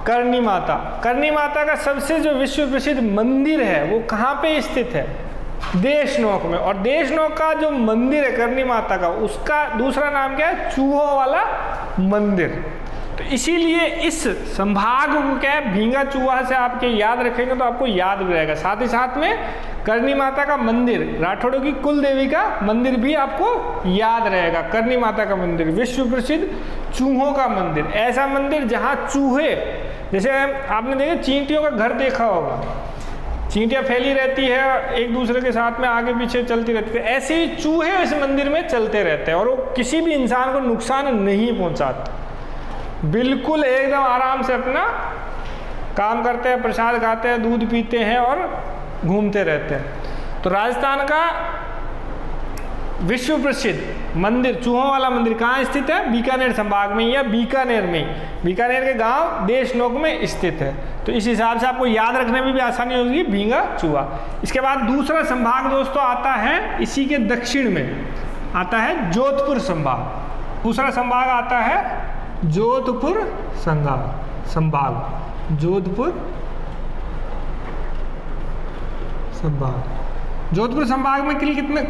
करणी माता। करणी माता का सबसे जो विश्व प्रसिद्ध मंदिर है वो कहाँ पे स्थित है? देशनोक में। और देशनोक का जो मंदिर है करणी माता का, उसका दूसरा नाम क्या है? चूहों वाला मंदिर। तो इसीलिए इस संभाग को क्या है, भीगा चूहा से आपके याद रखेंगे तो आपको याद भी रहेगा। साथ ही साथ में करणी माता का मंदिर, राठौड़ों की कुल देवी का मंदिर भी आपको याद रहेगा। करणी माता का मंदिर विश्व प्रसिद्ध चूहों का मंदिर, ऐसा मंदिर जहाँ चूहे, जैसे आपने देखा चींटियों का घर देखा होगा, चींटियाँ फैली रहती है एक दूसरे के साथ में आगे पीछे चलती रहती है, ऐसे ही चूहे इस मंदिर में चलते रहते हैं और वो किसी भी इंसान को नुकसान नहीं पहुंचाते, बिल्कुल एकदम आराम से अपना काम करते हैं, प्रसाद खाते हैं, दूध पीते हैं और घूमते रहते हैं। तो राजस्थान का विश्व प्रसिद्ध मंदिर चूहों वाला मंदिर कहाँ स्थित है? बीकानेर संभाग में या बीकानेर में, बीकानेर के गांव देशनोक में स्थित है। तो इस हिसाब से आपको याद रखने में भी आसानी होगी, भीगा चूहा। इसके बाद दूसरा संभाग दोस्तों आता है इसी के दक्षिण में, आता है जोधपुर संभाग। दूसरा संभाग आता है जोधपुर संभाग, जोधपुर संभाग। जोधपुर संभाग में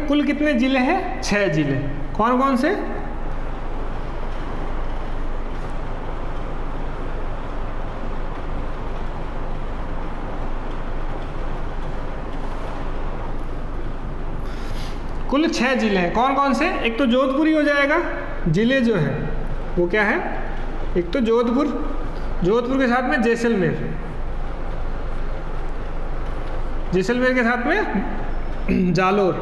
कुल कितने जिले हैं? 6 जिले। कौन कौन से? कुल 6 जिले हैं। कौन कौन से? एक तो जोधपुर ही हो जाएगा, जिले जो है वो क्या है? एक तो जोधपुर, जोधपुर के साथ में जैसलमेर, जैसलमेर के साथ में जालोर,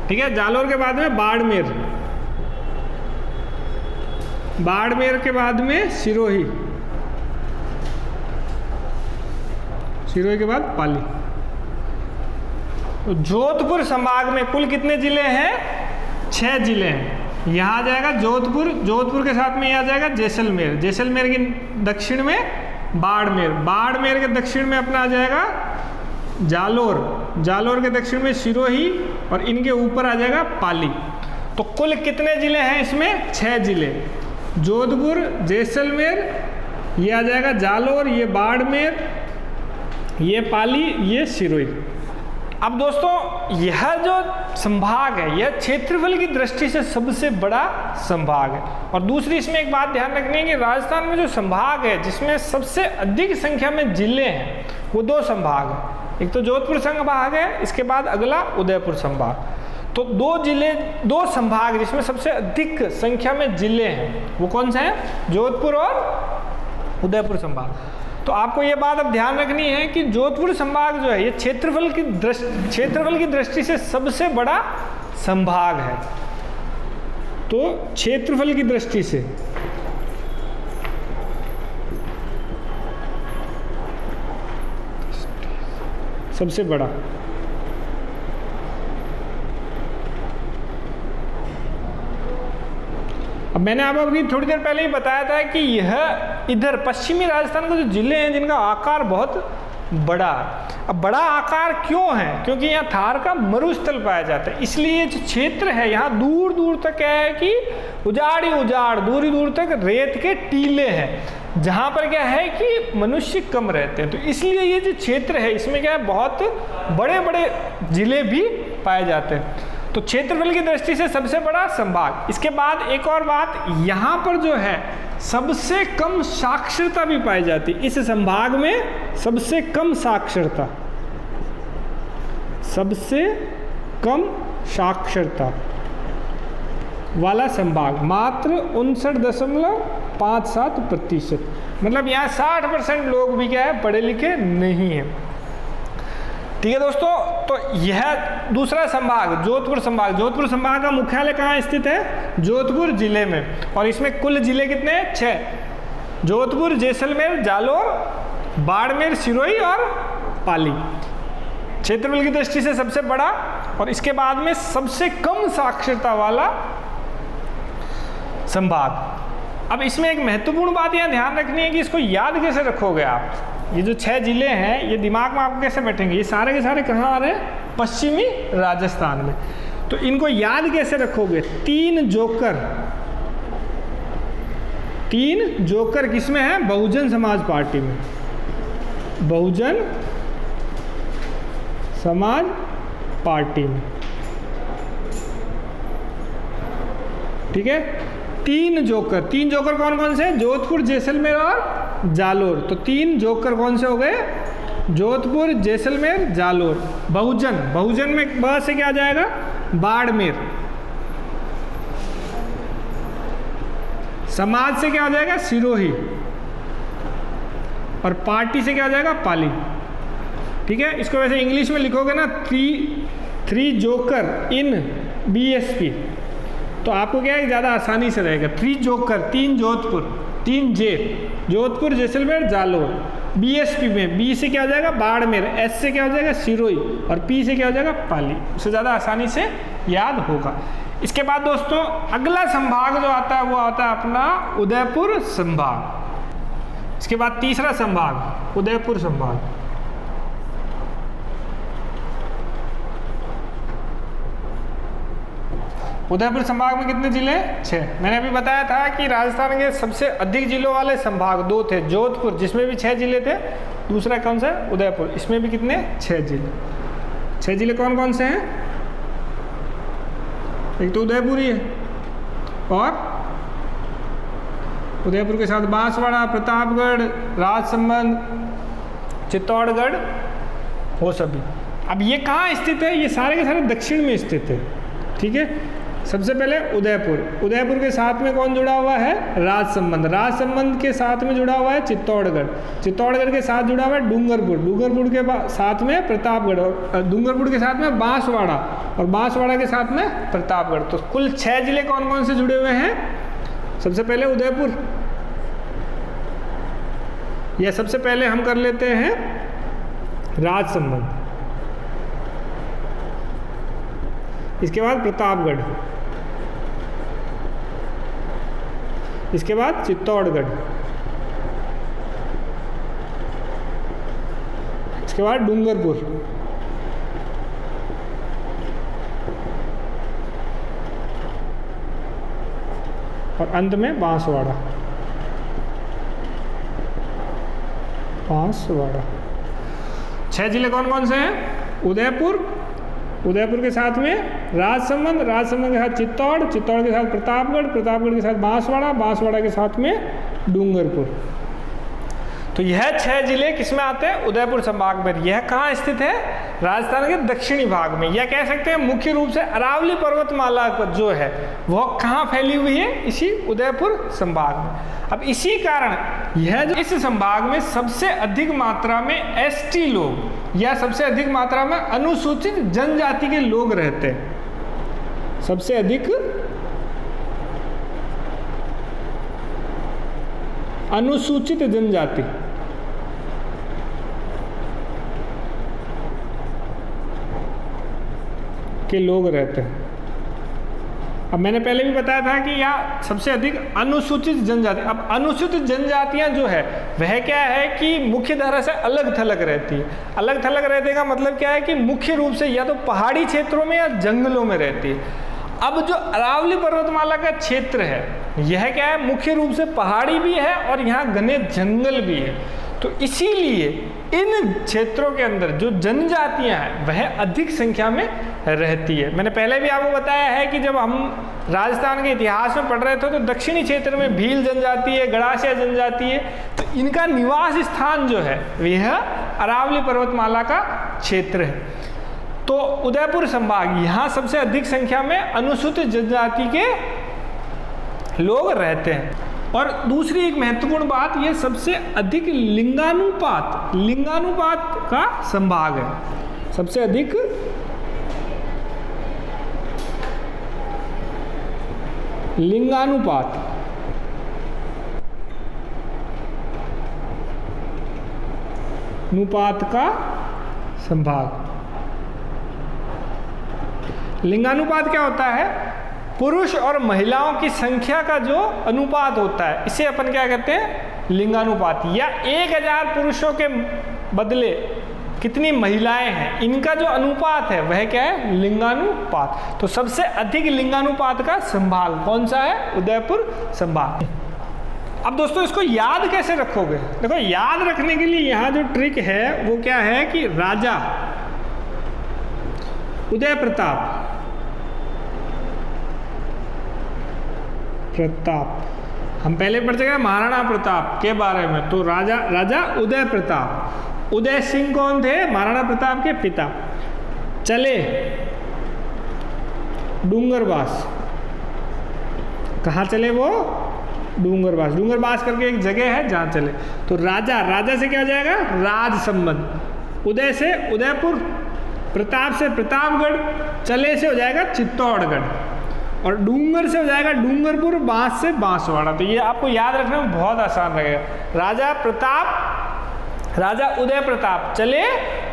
ठीक है। जालोर के बाद में बाड़मेर, बाड़मेर के बाद में सिरोही, सिरोही के बाद पाली। तो जोधपुर संभाग में कुल कितने जिले हैं? 6 जिले हैं। यहाँ आ जाएगा जोधपुर, जोधपुर के साथ में यहाँ आ जाएगा जैसलमेर, जैसलमेर के दक्षिण में बाड़मेर, बाड़मेर के दक्षिण में अपना आ जाएगा जालोर, जालोर के दक्षिण में सिरोही और इनके ऊपर आ जाएगा पाली। तो कुल कितने जिले हैं इसमें? 6 जिले। जोधपुर, जैसलमेर, ये आ जाएगा जालोर, ये बाड़मेर, ये पाली, ये सिरोही। अब दोस्तों यह जो संभाग है यह क्षेत्रफल की दृष्टि से सबसे बड़ा संभाग है। और दूसरी इसमें एक बात ध्यान रखनी है कि राजस्थान में जो संभाग है जिसमें सबसे अधिक संख्या में जिले हैं वो 2 संभाग हैं। एक तो जोधपुर संभाग है, इसके बाद अगला उदयपुर संभाग। तो 2 जिले, 2 संभाग जिसमें सबसे अधिक संख्या में जिले हैं वो कौन से हैं? जोधपुर और उदयपुर संभाग। तो आपको ये बात अब ध्यान रखनी है कि जोधपुर संभाग जो है ये क्षेत्रफल की दृष्टि से सबसे बड़ा संभाग है। तो क्षेत्रफल की दृष्टि से सबसे बड़ा। अब मैंने आपको अभी थोड़ी देर पहले ही बताया था कि यह इधर पश्चिमी राजस्थान के जो जिले हैं जिनका आकार बहुत बड़ा। अब बड़ा आकार क्यों है? क्योंकि यहाँ थार का मरुस्थल पाया जाता है, इसलिए जो क्षेत्र है यहाँ दूर दूर तक क्या है कि उजाड़ ही उजाड़, दूर ही दूर तक रेत के टीले हैं, जहाँ पर क्या है कि मनुष्य कम रहते हैं। तो इसलिए ये जो क्षेत्र है इसमें क्या है बहुत बड़े बड़े जिले भी पाए जाते हैं। तो क्षेत्रफल की दृष्टि से सबसे बड़ा संभाग। इसके बाद एक और बात, यहाँ पर जो है सबसे कम साक्षरता भी पाई जाती है। इस संभाग में सबसे कम साक्षरता, सबसे कम साक्षरता वाला संभाग मात्र 59.57%। मतलब यहाँ 60% लोग भी क्या है पढ़े लिखे नहीं हैं। ठीक है दोस्तों, तो यह दूसरा संभाग जोधपुर संभाग। जोधपुर संभाग का मुख्यालय कहाँ स्थित है? जोधपुर जिले में। और इसमें कुल जिले कितने हैं? 6। जोधपुर, जैसलमेर, जालोर, बाड़मेर, सिरोही और पाली। क्षेत्रफल की दृष्टि से सबसे बड़ा और इसके बाद में सबसे कम साक्षरता वाला संभाग। अब इसमें एक महत्वपूर्ण बात यहाँ ध्यान रखनी है कि इसको याद कैसे रखोगे आप। ये जो 6 जिले हैं ये दिमाग में आपको कैसे बैठेंगे? ये सारे के सारे कहाँ आ रहे हैं? पश्चिमी राजस्थान में। तो इनको याद कैसे रखोगे? 3 जोकर, 3 जोकर किसमें है? बहुजन समाज पार्टी में, बहुजन समाज पार्टी में। ठीक है, 3 जोकर। 3 जोकर कौन कौन से? जोधपुर, जैसलमेर और जालोर। तो 3 जोकर कौन से हो गए? जोधपुर, जैसलमेर, जालोर। बहुजन, बहुजन में ब से क्या आ जाएगा? बाड़मेर। समाज से क्या हो जाएगा? सिरोही। और पार्टी से क्या हो जाएगा? पाली। ठीक है, इसको वैसे इंग्लिश में लिखोगे ना 3 जोकर इन बीएसपी, तो आपको क्या है ज़्यादा आसानी से रहेगा। 3 जोकर, 3 जोधपुर, 3 जोधपुर, जैसलमेर, जालोर। बीएसपी में बी से क्या हो जाएगा? बाड़मेर, एस से क्या हो जाएगा? सिरोही, और पी से क्या हो जाएगा? पाली। उससे ज़्यादा आसानी से याद होगा। इसके बाद दोस्तों अगला संभाग जो आता है वो आता है अपना उदयपुर संभाग। इसके बाद तीसरा संभाग उदयपुर संभाग। उदयपुर संभाग में कितने जिले? 6। मैंने अभी बताया था कि राजस्थान के सबसे अधिक जिलों वाले संभाग 2 थे। जोधपुर जिसमें भी 6 जिले थे, दूसरा कौन सा है? उदयपुर, इसमें भी कितने? 6 जिले। 6 जिले कौन कौन से हैं? एक तो उदयपुर ही है, और उदयपुर के साथ बांसवाड़ा, प्रतापगढ़, राजसमंद, चित्तौड़गढ़, वो सभी। अब ये कहाँ स्थित है? ये सारे के सारे दक्षिण में स्थित है। ठीक है, सबसे पहले उदयपुर। उदयपुर के साथ में कौन जुड़ा हुआ है? राजसमंद। राजसमंद के साथ में जुड़ा हुआ है चित्तौड़गढ़। चित्तौड़गढ़ के साथ जुड़ा हुआ है डूंगरपुर। डूंगरपुर के साथ में प्रतापगढ़, और डूंगरपुर के साथ में बांसवाड़ा, और बांसवाड़ा के साथ में प्रतापगढ़। तो कुल 6 जिले कौन कौन से जुड़े हुए हैं? सबसे पहले उदयपुर, यह सबसे पहले हम कर लेते हैं राजसमंद। इसके बाद प्रतापगढ़, इसके बाद चित्तौड़गढ़, इसके बाद डूंगरपुर, और अंत में बांसवाड़ा। बांसवाड़ा। 6 जिले कौन कौन से हैं? उदयपुर, उदयपुर के साथ में राजसमंद, राजसमंद के साथ चित्तौड़, चित्तौड़ के साथ प्रतापगढ़, प्रतापगढ़ के साथ बांसवाड़ा, बांसवाड़ा के साथ में डूंगरपुर। तो यह 6 जिले किसमें आते हैं? उदयपुर संभाग में। यह कहाँ स्थित है? राजस्थान के दक्षिणी भाग में। यह कह सकते हैं मुख्य रूप से अरावली पर्वतमाला जो है वह कहाँ फैली हुई है? इसी उदयपुर संभाग में। अब इसी कारण यह जो इस संभाग में सबसे अधिक मात्रा में एसटी लोग या सबसे अधिक मात्रा में अनुसूचित जनजाति के लोग रहते हैं। सबसे अधिक अनुसूचित जनजाति के लोग रहते हैं। अब मैंने पहले भी बताया था कि यहाँ सबसे अधिक अनुसूचित जनजाति। अब अनुसूचित जनजातियाँ जो है वह क्या है कि मुख्य धारा से अलग थलग रहती है। अलग थलग रहने का मतलब क्या है कि मुख्य रूप से या तो पहाड़ी क्षेत्रों में या जंगलों में रहती है। अब जो अरावली पर्वतमाला का क्षेत्र है यह क्या है, मुख्य रूप से पहाड़ी भी है और यहाँ घने जंगल भी है। तो इसीलिए इन क्षेत्रों के अंदर जो जनजातियां हैं वह अधिक संख्या में रहती है। मैंने पहले भी आपको बताया है कि जब हम राजस्थान के इतिहास में पढ़ रहे थे तो दक्षिणी क्षेत्र में भील जनजाति है, गड़ासिया जनजाति है, तो इनका निवास स्थान जो है वह अरावली पर्वतमाला का क्षेत्र है। तो उदयपुर संभाग यहाँ सबसे अधिक संख्या में अनुसूचित जनजाति के लोग रहते हैं। और दूसरी एक महत्वपूर्ण बात, ये सबसे अधिक लिंगानुपात का संभाग है। सबसे अधिक लिंगानुपात का संभाग। लिंगानुपात क्या होता है? पुरुष और महिलाओं की संख्या का जो अनुपात होता है इसे अपन क्या कहते हैं? लिंगानुपात। या 1000 पुरुषों के बदले कितनी महिलाएं हैं, इनका जो अनुपात है वह क्या है? लिंगानुपात। तो सबसे अधिक लिंगानुपात का संभाग कौन सा है? उदयपुर संभाग। अब दोस्तों इसको याद कैसे रखोगे? देखो याद रखने के लिए यहाँ जो ट्रिक है वो क्या है कि राजा उदय प्रताप हम पहले पढ़ चुके हैं महाराणा प्रताप के बारे में। तो राजा उदय प्रताप, उदय सिंह कौन थे? महाराणा प्रताप के पिता। चले डूंगरबास। कहाँ चले वो? डूंगरबास। डूंगरबास करके एक जगह है जहाँ चले। तो राजा से क्या हो जाएगा? राज संबंध। उदय से उदयपुर, प्रताप से प्रतापगढ़, चले से हो जाएगा चित्तौड़गढ़, और डूंगर से हो जाएगा डूंगरपुर, बांस से बांसवाड़ा। तो ये आपको याद रखने में बहुत आसान रहेगा। राजा उदय प्रताप चले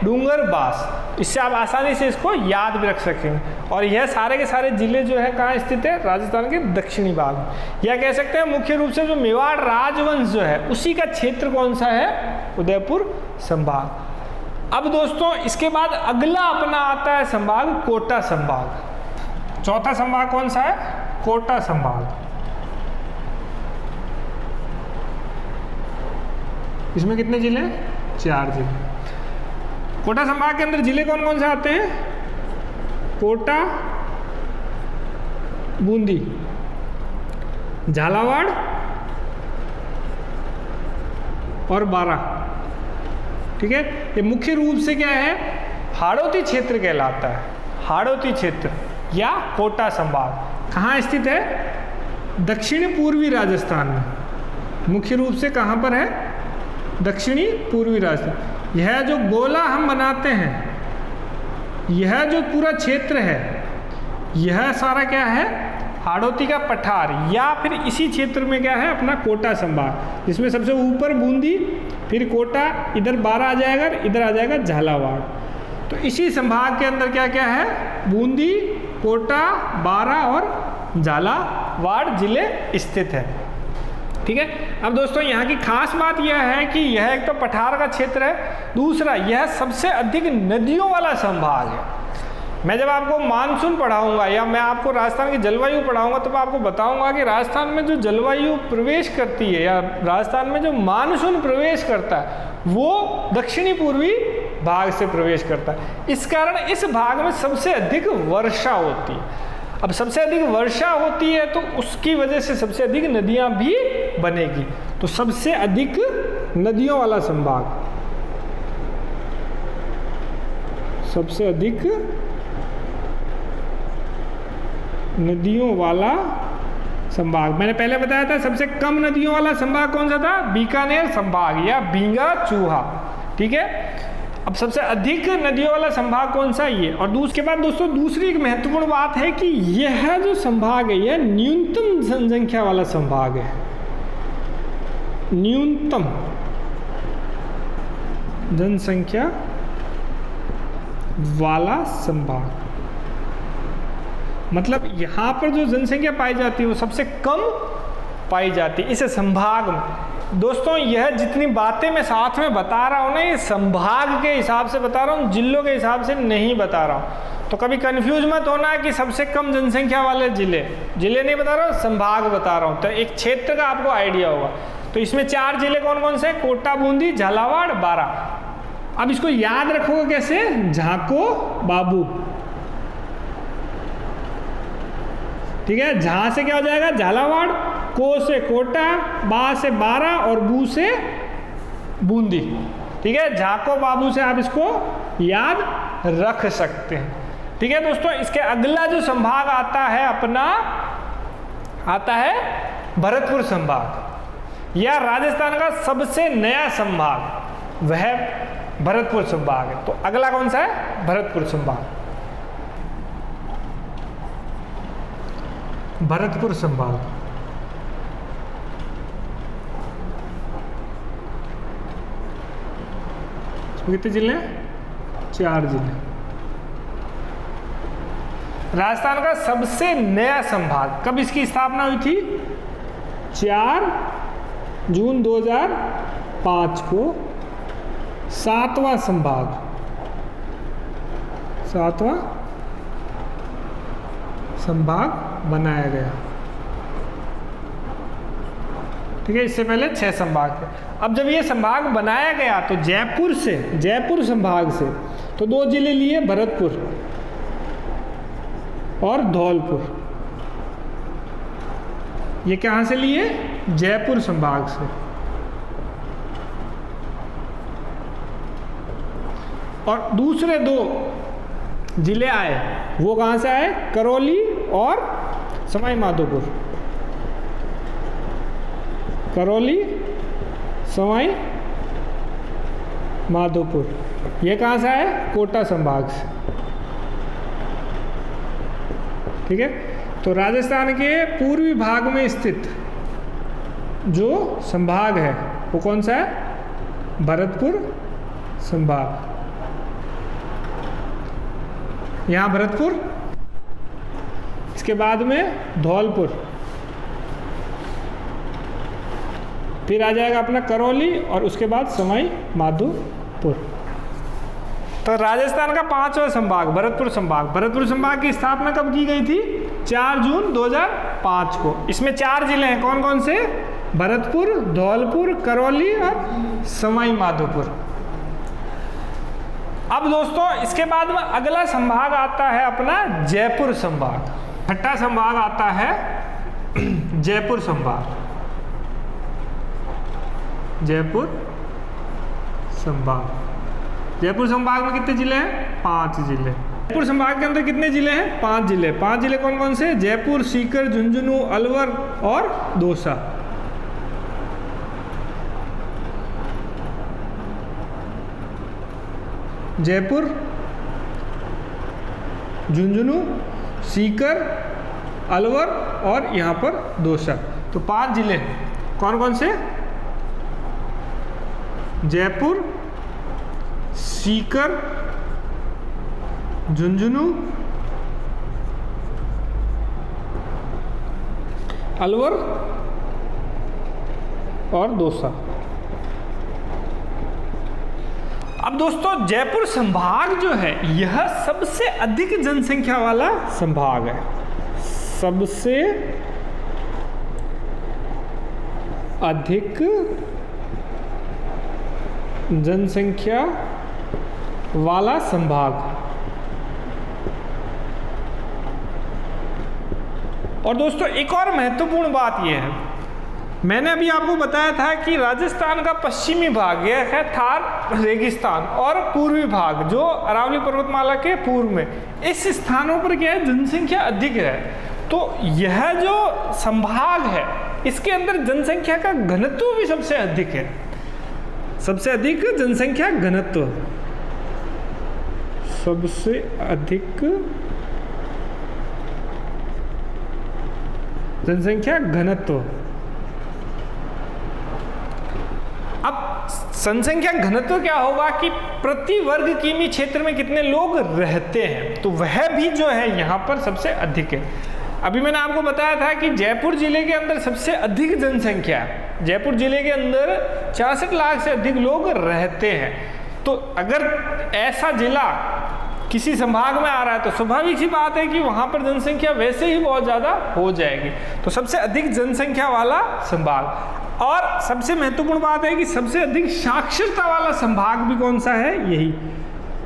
डूंगरबास। इससे आप आसानी से इसको याद भी रख सकेंगे। और यह सारे के सारे जिले जो है कहाँ स्थित है? राजस्थान के दक्षिणी भाग में। या कह सकते हैं मुख्य रूप से जो मेवाड़ राजवंश जो है उसी का क्षेत्र कौन सा है? उदयपुर संभाग। अब दोस्तों इसके बाद अगला अपना आता है संभाग कोटा संभाग। चौथा संभाग कौन सा है? कोटा संभाग। इसमें कितने जिले? 4 जिले। कोटा संभाग के अंदर जिले कौन कौन से आते हैं? कोटा, बूंदी, झालावाड़ और बारा। ठीक है, ये मुख्य रूप से क्या है? हाड़ौती क्षेत्र कहलाता है। हाड़ौती क्षेत्र या कोटा संभाग कहाँ स्थित है? दक्षिणी पूर्वी राजस्थान में। मुख्य रूप से कहाँ पर है? दक्षिणी पूर्वी राजस्थान। यह जो गोला हम बनाते हैं, यह जो पूरा क्षेत्र है, यह सारा क्या है? हाड़ौती का पठार, या फिर इसी क्षेत्र में क्या है? अपना कोटा संभाग, जिसमें सबसे ऊपर बूंदी, फिर कोटा, इधर बारा आ जाएगा, इधर आ जाएगा झालावाड़। तो इसी संभाग के अंदर क्या क्या है? बूंदी, कोटा, बारा और झालावाड़ जिले स्थित है। ठीक है। अब दोस्तों यहाँ की खास बात यह है कि यह एक तो पठार का क्षेत्र है, दूसरा यह सबसे अधिक नदियों वाला संभाग है। मैं जब आपको मानसून पढ़ाऊंगा या मैं आपको राजस्थान की जलवायु पढ़ाऊंगा तो मैं आपको बताऊंगा कि राजस्थान में जो जलवायु प्रवेश करती है या राजस्थान में जो मानसून प्रवेश करता है वो दक्षिणी पूर्वी भाग से प्रवेश करता है। इस कारण इस भाग में सबसे अधिक वर्षा होती है। अब सबसे अधिक वर्षा होती है तो उसकी वजह से सबसे अधिक नदियां भी बनेगी। तो सबसे अधिक नदियों वाला संभाग, सबसे अधिक नदियों वाला संभाग। मैंने पहले बताया था सबसे कम नदियों वाला संभाग कौन सा था? बीकानेर संभाग या बींगा चूहा। ठीक है। अब सबसे अधिक नदियों वाला संभाग कौन सा? ये। और उसके बाद दोस्तों दूसरी एक महत्वपूर्ण बात है कि यह जो संभाग है यह न्यूनतम जनसंख्या वाला संभाग है। न्यूनतम जनसंख्या वाला संभाग। मतलब यहाँ पर जो जनसंख्या पाई जाती है वो सबसे कम पाई जाती है इस संभाग में। दोस्तों यह जितनी बातें मैं साथ में बता रहा हूँ ना, ये संभाग के हिसाब से बता रहा हूँ, जिलों के हिसाब से नहीं बता रहा हूँ। तो कभी कंफ्यूज मत होना कि सबसे कम जनसंख्या वाले जिले नहीं बता रहा हूँ, संभाग बता रहा हूँ। तो एक क्षेत्र का आपको आइडिया होगा। तो इसमें 4 जिले कौन कौन से? कोटा, बूंदी, झालावाड़, बारा। अब इसको याद रखोगे कैसे? झाको बाबू, ठीक है। झा से क्या हो जाएगा? झालावाड़, को से कोटा, बा से बारा और बू से बूंदी, ठीक है। झाको बाबू से आप इसको याद रख सकते हैं, ठीक है दोस्तों। इसके अगला जो संभाग आता है अपना, आता है भरतपुर संभाग, या राजस्थान का सबसे नया संभाग वह भरतपुर संभाग है। तो अगला कौन सा है? भरतपुर संभाग। भरतपुर संभाग, इसमें कितने जिले? 4 जिले। राजस्थान का सबसे नया संभाग, कब इसकी स्थापना हुई थी? 4 जून 2005 को 7वां संभाग, 7वां संभाग बनाया गया, ठीक है। इससे पहले 6 संभाग थे। अब जब ये संभाग बनाया गया तो जयपुर संभाग से तो 2 जिले लिए, भरतपुर और धौलपुर। ये कहाँ से लिए? जयपुर संभाग से। और दूसरे 2 जिले आए, वो कहाँ से आए? करौली और सवाई माधोपुर। करौली, सवाई माधोपुर, ये कहाँ से आए? कोटा संभाग से, ठीक है। तो राजस्थान के पूर्वी भाग में स्थित जो संभाग है वो कौन सा है? भरतपुर संभाग। यहाँ भरतपुर, इसके बाद में धौलपुर, फिर आ जाएगा अपना करौली और उसके बाद सवाई माधोपुर। तो राजस्थान का 5वां संभाग भरतपुर संभाग। भरतपुर संभाग की स्थापना कब की गई थी? 4 जून 2005 को। इसमें 4 जिले हैं, कौन कौन से? भरतपुर, धौलपुर, करौली और सवाई माधोपुर। अब दोस्तों इसके बाद में अगला संभाग आता है अपना जयपुर संभाग। 6ठा संभाग आता है जयपुर संभाग। जयपुर संभाग, जयपुर संभाग में कितने जिले हैं? 5 जिले। जयपुर संभाग के अंदर कितने जिले हैं? 5 जिले। 5 जिले कौन कौन से? जयपुर, सीकर, झुंझुनू, अलवर और दौसा। जयपुर, झुंझुनू, सीकर, अलवर और यहाँ पर दौसा। तो 5 जिले कौन कौन से? जयपुर, सीकर, झुंझुनू, अलवर और दौसा। अब दोस्तों जयपुर संभाग जो है यह सबसे अधिक जनसंख्या वाला संभाग है। सबसे अधिक जनसंख्या वाला संभाग। और दोस्तों एक और महत्वपूर्ण बात यह है, मैंने अभी आपको बताया था कि राजस्थान का पश्चिमी भाग यह है थार रेगिस्तान और पूर्वी भाग जो अरावली पर्वतमाला के पूर्व में, इस स्थानों पर क्या है जनसंख्या अधिक है। तो यह जो संभाग है इसके अंदर जनसंख्या का घनत्व भी सबसे अधिक है। सबसे अधिक जनसंख्या घनत्व, सबसे अधिक जनसंख्या घनत्व। अब जनसंख्या घनत्व क्या होगा कि प्रति वर्ग किमी क्षेत्र में कितने लोग रहते हैं, तो वह भी जो है यहाँ पर सबसे अधिक है। अभी मैंने आपको बताया था कि जयपुर जिले के अंदर सबसे अधिक जनसंख्या है, जयपुर जिले के अंदर 66 लाख से अधिक लोग रहते हैं। तो अगर ऐसा जिला किसी संभाग में आ रहा है तो स्वाभाविक सी बात है कि वहाँ पर जनसंख्या वैसे ही बहुत ज़्यादा हो जाएगी। तो सबसे अधिक जनसंख्या वाला संभाग, और सबसे महत्वपूर्ण बात है कि सबसे अधिक साक्षरता वाला संभाग भी कौन सा है, यही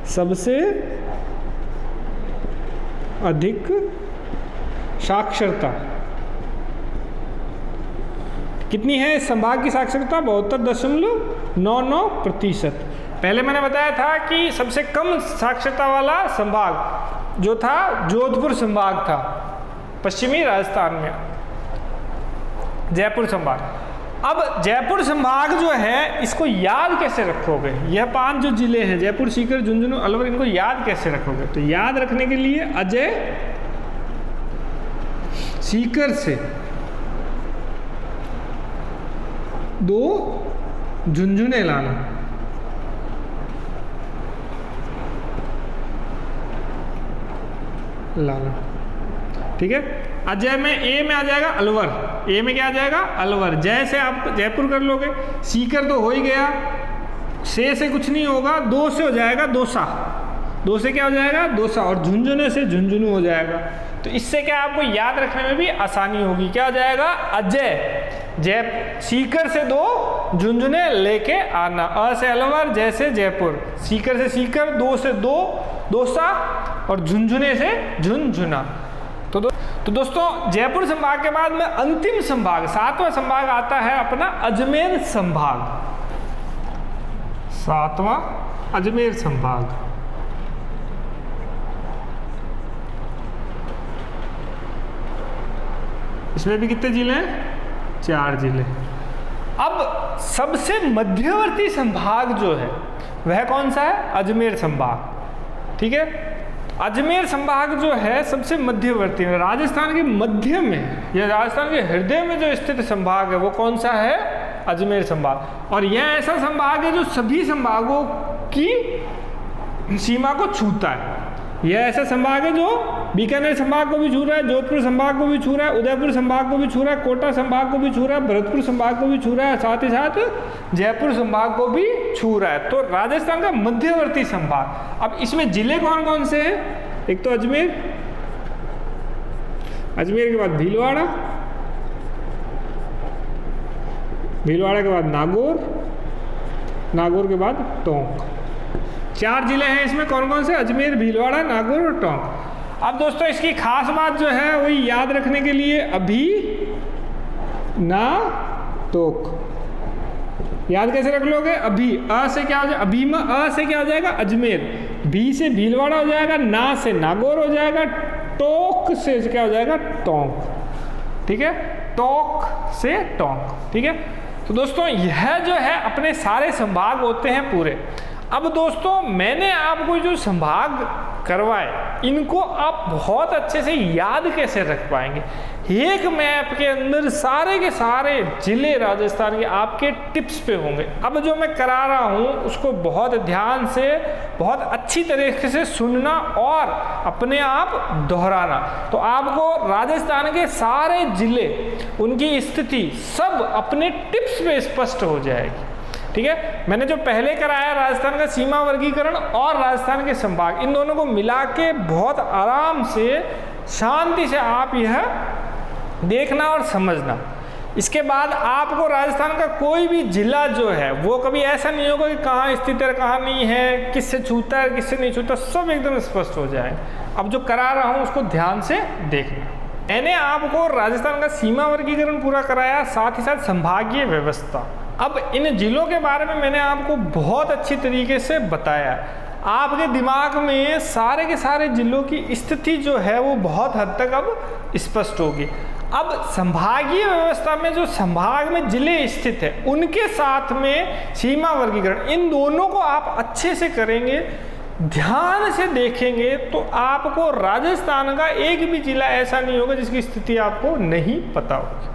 सबसे अधिक साक्षरता। कितनी है इस संभाग की साक्षरता? 72.99%। पहले मैंने बताया था कि सबसे कम साक्षरता वाला संभाग जो था जोधपुर संभाग था, पश्चिमी राजस्थान में, जयपुर संभाग। अब जयपुर संभाग जो है इसको याद कैसे रखोगे? यह 5 जो जिले हैं जयपुर, सीकर, झुंझुनू, अलवर, इनको याद कैसे रखोगे? तो याद रखने के लिए अजय सीकर से 2 झुंझुने लाना, ठीक है। अजय में ए में आ जाएगा अलवर, ए में क्या आ जाएगा? अलवर। जय से आप जयपुर कर लोगे, सीकर तो हो ही गया, से कुछ नहीं होगा, 2 से हो जाएगा दोसा, 2 से क्या हो जाएगा? दोसा, और झुंझुने से झुंझुनू हो जाएगा। तो इससे क्या आपको याद रखने में भी आसानी होगी। क्या हो जाएगा? अजय, सीकर से 2 झुंझुने लेके आना, अ से अलवर, जय से जयपुर, सीकर से सीकर, 2 से 2 दोसा, और झुंझुने से झुंझुना। तो दोस्तों जयपुर संभाग के बाद में अंतिम संभाग, 7वां संभाग आता है अपना अजमेर संभाग, 7वां अजमेर संभाग। इसमें भी कितने जिले हैं? 4 जिले। अब सबसे मध्यवर्ती संभाग जो है वह कौन सा है? अजमेर संभाग, ठीक है। अजमेर संभाग जो है सबसे मध्यवर्ती है, राजस्थान के मध्य में या राजस्थान के हृदय में जो स्थित संभाग है वो कौन सा है? अजमेर संभाग। और यह ऐसा संभाग है जो सभी संभागों की सीमा को छूता है। यह ऐसा संभाग है जो बीकानेर संभाग को भी छू रहा है, जोधपुर संभाग को भी छू रहा है, उदयपुर संभाग को भी छू रहा है, कोटा संभाग को भी छू रहा है, भरतपुर संभाग को भी छू रहा है, साथ ही साथ जयपुर संभाग को भी छू रहा है। तो राजस्थान का मध्यवर्ती संभाग। अब इसमें जिले कौन कौन से हैं? एक तो अजमेर, अजमेर के बाद भीलवाड़ा, भीलवाड़ा के बाद नागौर, नागौर के बाद टोंक। 4 जिले हैं इसमें, कौन कौन से? अजमेर, भीलवाड़ा, नागौर और टोंक। अब दोस्तों इसकी खास बात जो है वही याद रखने के लिए अभी ना तोक, याद कैसे रख लोगे? अभी, अ से क्या हो जाएगा? अभी में अ से क्या हो जाएगा? अजमेर, भी से भीलवाड़ा हो जाएगा, ना से नागौर हो जाएगा, टोक से क्या हो जाएगा? टोंक, ठीक है। टोक से टोंक, ठीक है। तो दोस्तों यह जो है अपने सारे संभाग होते हैं पूरे। अब दोस्तों मैंने आपको जो संभाग करवाए इनको आप बहुत अच्छे से याद कैसे रख पाएंगे? एक मैप के अंदर सारे के सारे जिले राजस्थान के आपके टिप्स पे होंगे। अब जो मैं करा रहा हूँ उसको बहुत ध्यान से, बहुत अच्छी तरीके से सुनना और अपने आप दोहराना, तो आपको राजस्थान के सारे जिले, उनकी स्थिति सब अपने टिप्स पे स्पष्ट हो जाएगी, ठीक है। मैंने जो पहले कराया राजस्थान का सीमा वर्गीकरण और राजस्थान के संभाग, इन दोनों को मिला के बहुत आराम से शांति से आप यह देखना और समझना। इसके बाद आपको राजस्थान का कोई भी जिला जो है वो कभी ऐसा नहीं होगा कि कहाँ स्थित है कहाँ नहीं है, किससे छूता है किससे नहीं छूता, सब एकदम स्पष्ट हो जाए। अब जो करा रहा हूँ उसको ध्यान से देखना। मैंने आपको राजस्थान का सीमा वर्गीकरण पूरा कराया, साथ ही साथ संभागीय व्यवस्था। अब इन जिलों के बारे में मैंने आपको बहुत अच्छी तरीके से बताया। आपके दिमाग में सारे के सारे जिलों की स्थिति जो है वो बहुत हद तक अब स्पष्ट होगी। अब संभागीय व्यवस्था में जो संभाग में जिले स्थित है उनके साथ में सीमा वर्गीकरण, इन दोनों को आप अच्छे से करेंगे, ध्यान से देखेंगे तो आपको राजस्थान का एक भी जिला ऐसा नहीं होगा जिसकी स्थिति आपको नहीं पता होगी।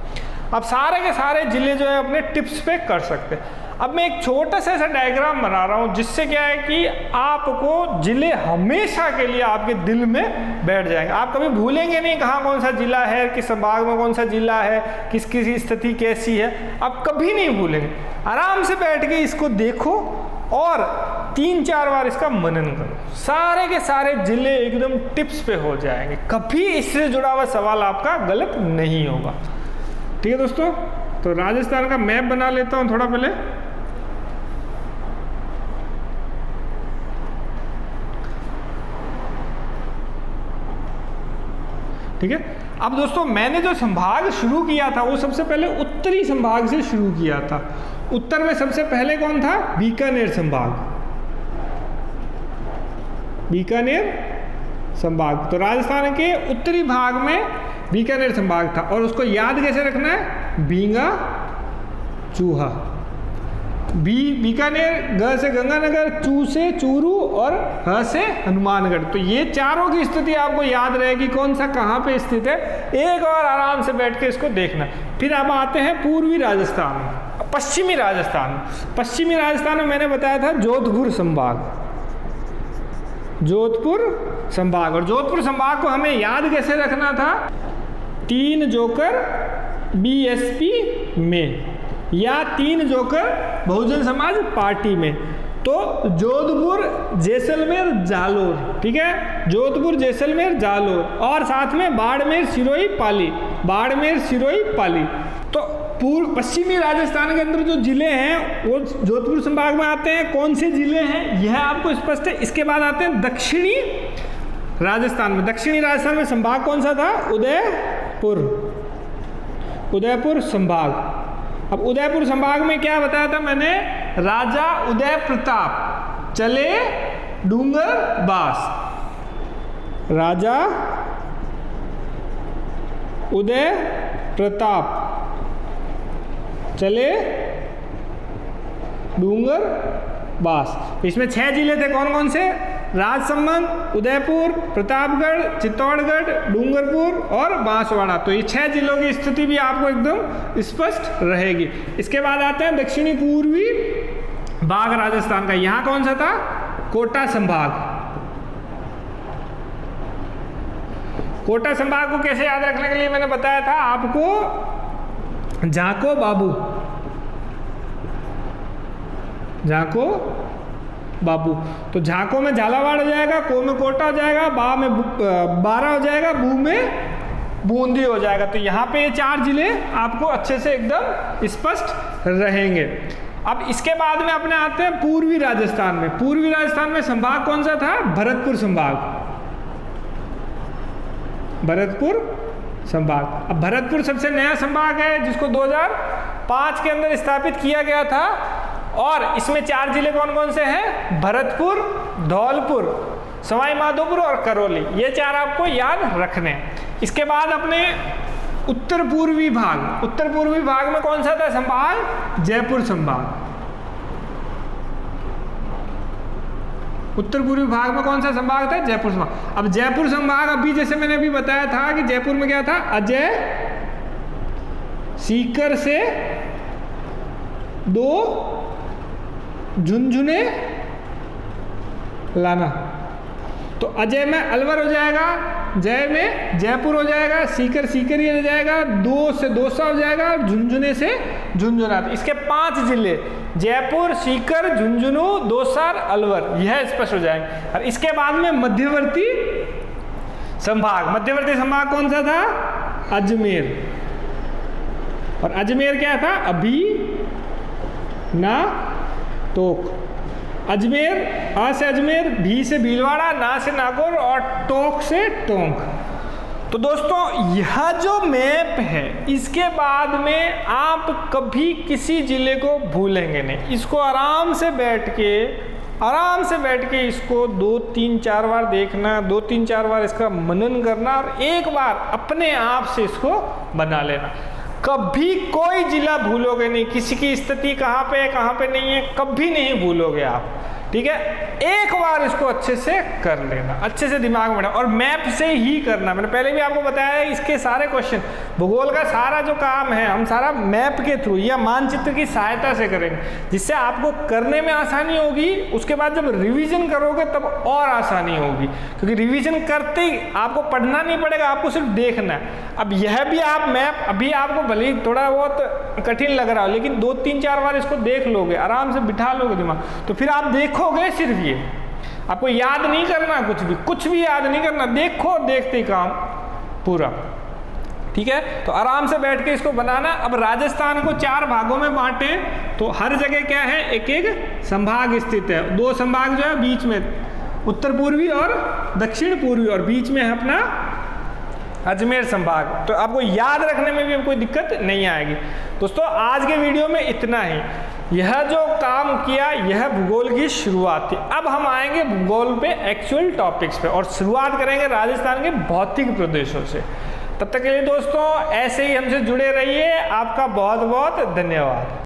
अब सारे के सारे जिले जो है अपने टिप्स पे कर सकते हैं। अब मैं एक छोटा सा ऐसा डायग्राम बना रहा हूँ जिससे क्या है कि आपको जिले हमेशा के लिए आपके दिल में बैठ जाएंगे। आप कभी भूलेंगे नहीं कहाँ कौन सा जिला है, किस संभाग में कौन सा जिला है, किसकी स्थिति कैसी है, आप कभी नहीं भूलेंगे। आराम से बैठ के इसको देखो और 3-4 बार इसका मनन करो, सारे के सारे जिले एकदम टिप्स पे हो जाएंगे। कभी इससे जुड़ा हुआ सवाल आपका गलत नहीं होगा। ठीक है दोस्तों, तो राजस्थान का मैप बना लेता हूँ थोड़ा पहले। ठीक है, अब दोस्तों मैंने जो संभाग शुरू किया था वो सबसे पहले उत्तरी संभाग से शुरू किया था। उत्तर में सबसे पहले कौन था? बीकानेर संभाग, बीकानेर संभाग। तो राजस्थान के उत्तरी भाग में बीकानेर संभाग था और उसको याद कैसे रखना है? बींगा चूहा। बीकानेर, ग से गंगानगर, चू से चूरू और ह से हनुमानगढ़। तो ये चारों की स्थिति आपको याद रहेगी कौन सा कहाँ पे स्थित है। एक और आराम से बैठ के इसको देखना। फिर अब आते हैं पूर्वी राजस्थान, पश्चिमी राजस्थान। पश्चिमी राजस्थान में मैंने बताया था जोधपुर संभाग, जोधपुर संभाग। और जोधपुर संभाग को हमें याद कैसे रखना था? 3 जोकर बीएसपी में या 3 जोकर बहुजन समाज पार्टी में। तो जोधपुर, जैसलमेर, जालोर। ठीक है, जोधपुर, जैसलमेर, जालोर और साथ में बाड़मेर, सिरोही, पाली, बाड़मेर, सिरोही, पाली। तो पूर्व पश्चिमी राजस्थान के अंदर जो जिले हैं वो जोधपुर संभाग में आते हैं। कौन से जिले हैं यह आपको स्पष्ट है। इसके बाद आते हैं दक्षिणी राजस्थान में। दक्षिणी राजस्थान में संभाग कौन सा था? उदयपुर, उदयपुर संभाग। अब उदयपुर संभाग में क्या बताया था मैंने? राजा उदय प्रताप चले डूंगर बास, राजा उदय प्रताप चले डूंगर बास। इसमें 6 जिले थे, कौन कौन से? राजसमंद, उदयपुर, प्रतापगढ़, चित्तौड़गढ़, डूंगरपुर और बांसवाड़ा। तो ये 6 जिलों की स्थिति भी आपको एकदम स्पष्ट रहेगी। इसके बाद आते हैं दक्षिणी पूर्वी भाग राजस्थान का। यहाँ कौन सा था? कोटा संभाग। कोटा संभाग को कैसे याद रखने के लिए मैंने बताया था आपको, झाको बाबू, झाको बाबू। तो झाको में झालावाड़ हो जाएगा, को में कोटा हो जाएगा, बा में बारा हो जाएगा, बू में बूंदी हो जाएगा। तो यहाँ पे ये 4 जिले आपको अच्छे से एकदम स्पष्ट रहेंगे। अब इसके बाद में अपने आते हैं पूर्वी राजस्थान में। पूर्वी राजस्थान में संभाग कौन सा था? भरतपुर संभाग, भरतपुर संभाग। अब भरतपुर सबसे नया संभाग है जिसको 2005 के अंदर स्थापित किया गया था और इसमें 4 जिले कौन कौन से हैं? भरतपुर, धौलपुर, सवाई माधोपुर और करौली। ये 4 आपको याद रखने। इसके बाद अपने उत्तर पूर्वी भाग, उत्तर पूर्वी भाग में कौन सा था संभाग? जयपुर संभाग। उत्तर पूर्वी भाग में कौन सा संभाग था? जयपुर संभाग। अब जयपुर संभाग अभी जैसे मैंने अभी बताया था कि जयपुर में क्या था? अजय सीकर से 2 झुंझुने लाना। तो अजय में अलवर हो जाएगा, जय में जयपुर हो जाएगा, सीकर सीकर ही हो जाएगा, 2 से दोसा हो जाएगा, झुंझुने से झुंझुना। इसके 5 जिले जयपुर, सीकर, झुंझुनू, दोसार, अलवर, यह स्पष्ट हो जाएंगे। और इसके बाद में मध्यवर्ती संभाग, मध्यवर्ती संभाग कौन सा था? अजमेर। और अजमेर क्या था? अभी ना टोक। अजमेर, आ से अजमेर, भी से भीलवाड़ा, ना से नागौर और टोक से टोंक। तो दोस्तों यह जो मैप है इसके बाद में आप कभी किसी जिले को भूलेंगे नहीं। इसको आराम से बैठ के इसको 2-3-4 बार देखना, 2-3-4 बार इसका मनन करना और एक बार अपने आप से इसको बना लेना। कभी कोई जिला भूलोगे नहीं, किसी की स्थिति कहाँ पे है कहाँ पे नहीं है, कभी नहीं भूलोगे आप। ठीक है, एक बार इसको अच्छे से कर लेना, अच्छे से दिमाग में। और मैप से ही करना, मैंने पहले भी आपको बताया है इसके सारे क्वेश्चन भूगोल का सारा जो काम है हम सारा मैप के थ्रू या मानचित्र की सहायता से करेंगे, जिससे आपको करने में आसानी होगी। उसके बाद जब रिवीजन करोगे तब और आसानी होगी, क्योंकि रिवीजन करते ही आपको पढ़ना नहीं पड़ेगा, आपको सिर्फ देखना है। अब यह भी आप मैप अभी आपको भले ही थोड़ा बहुत कठिन लग रहा हो, लेकिन 2-3-4 बार इसको देख लोगे, आराम से बिठा लोगे दिमाग, तो फिर आप देखोगे सिर्फ ये, आपको याद नहीं करना कुछ भी याद नहीं करना, देखो देखते ही काम पूरा। ठीक है, तो आराम से बैठ के इसको बनाना। अब राजस्थान को 4 भागों में बांटे, तो हर जगह क्या है, एक एक संभाग स्थित है। 2 संभाग जो है बीच में, उत्तर पूर्वी और दक्षिण पूर्वी, और बीच में है अपना अजमेर संभाग। तो आपको याद रखने में भी कोई दिक्कत नहीं आएगी। दोस्तों आज के वीडियो में इतना ही। यह जो काम किया यह भूगोल की शुरुआत थी। अब हम आएंगे भूगोल पे एक्चुअल टॉपिक्स पे, और शुरुआत करेंगे राजस्थान के भौतिक प्रदेशों से। तब तक के लिए दोस्तों ऐसे ही हमसे जुड़े रहिए। आपका बहुत बहुत धन्यवाद।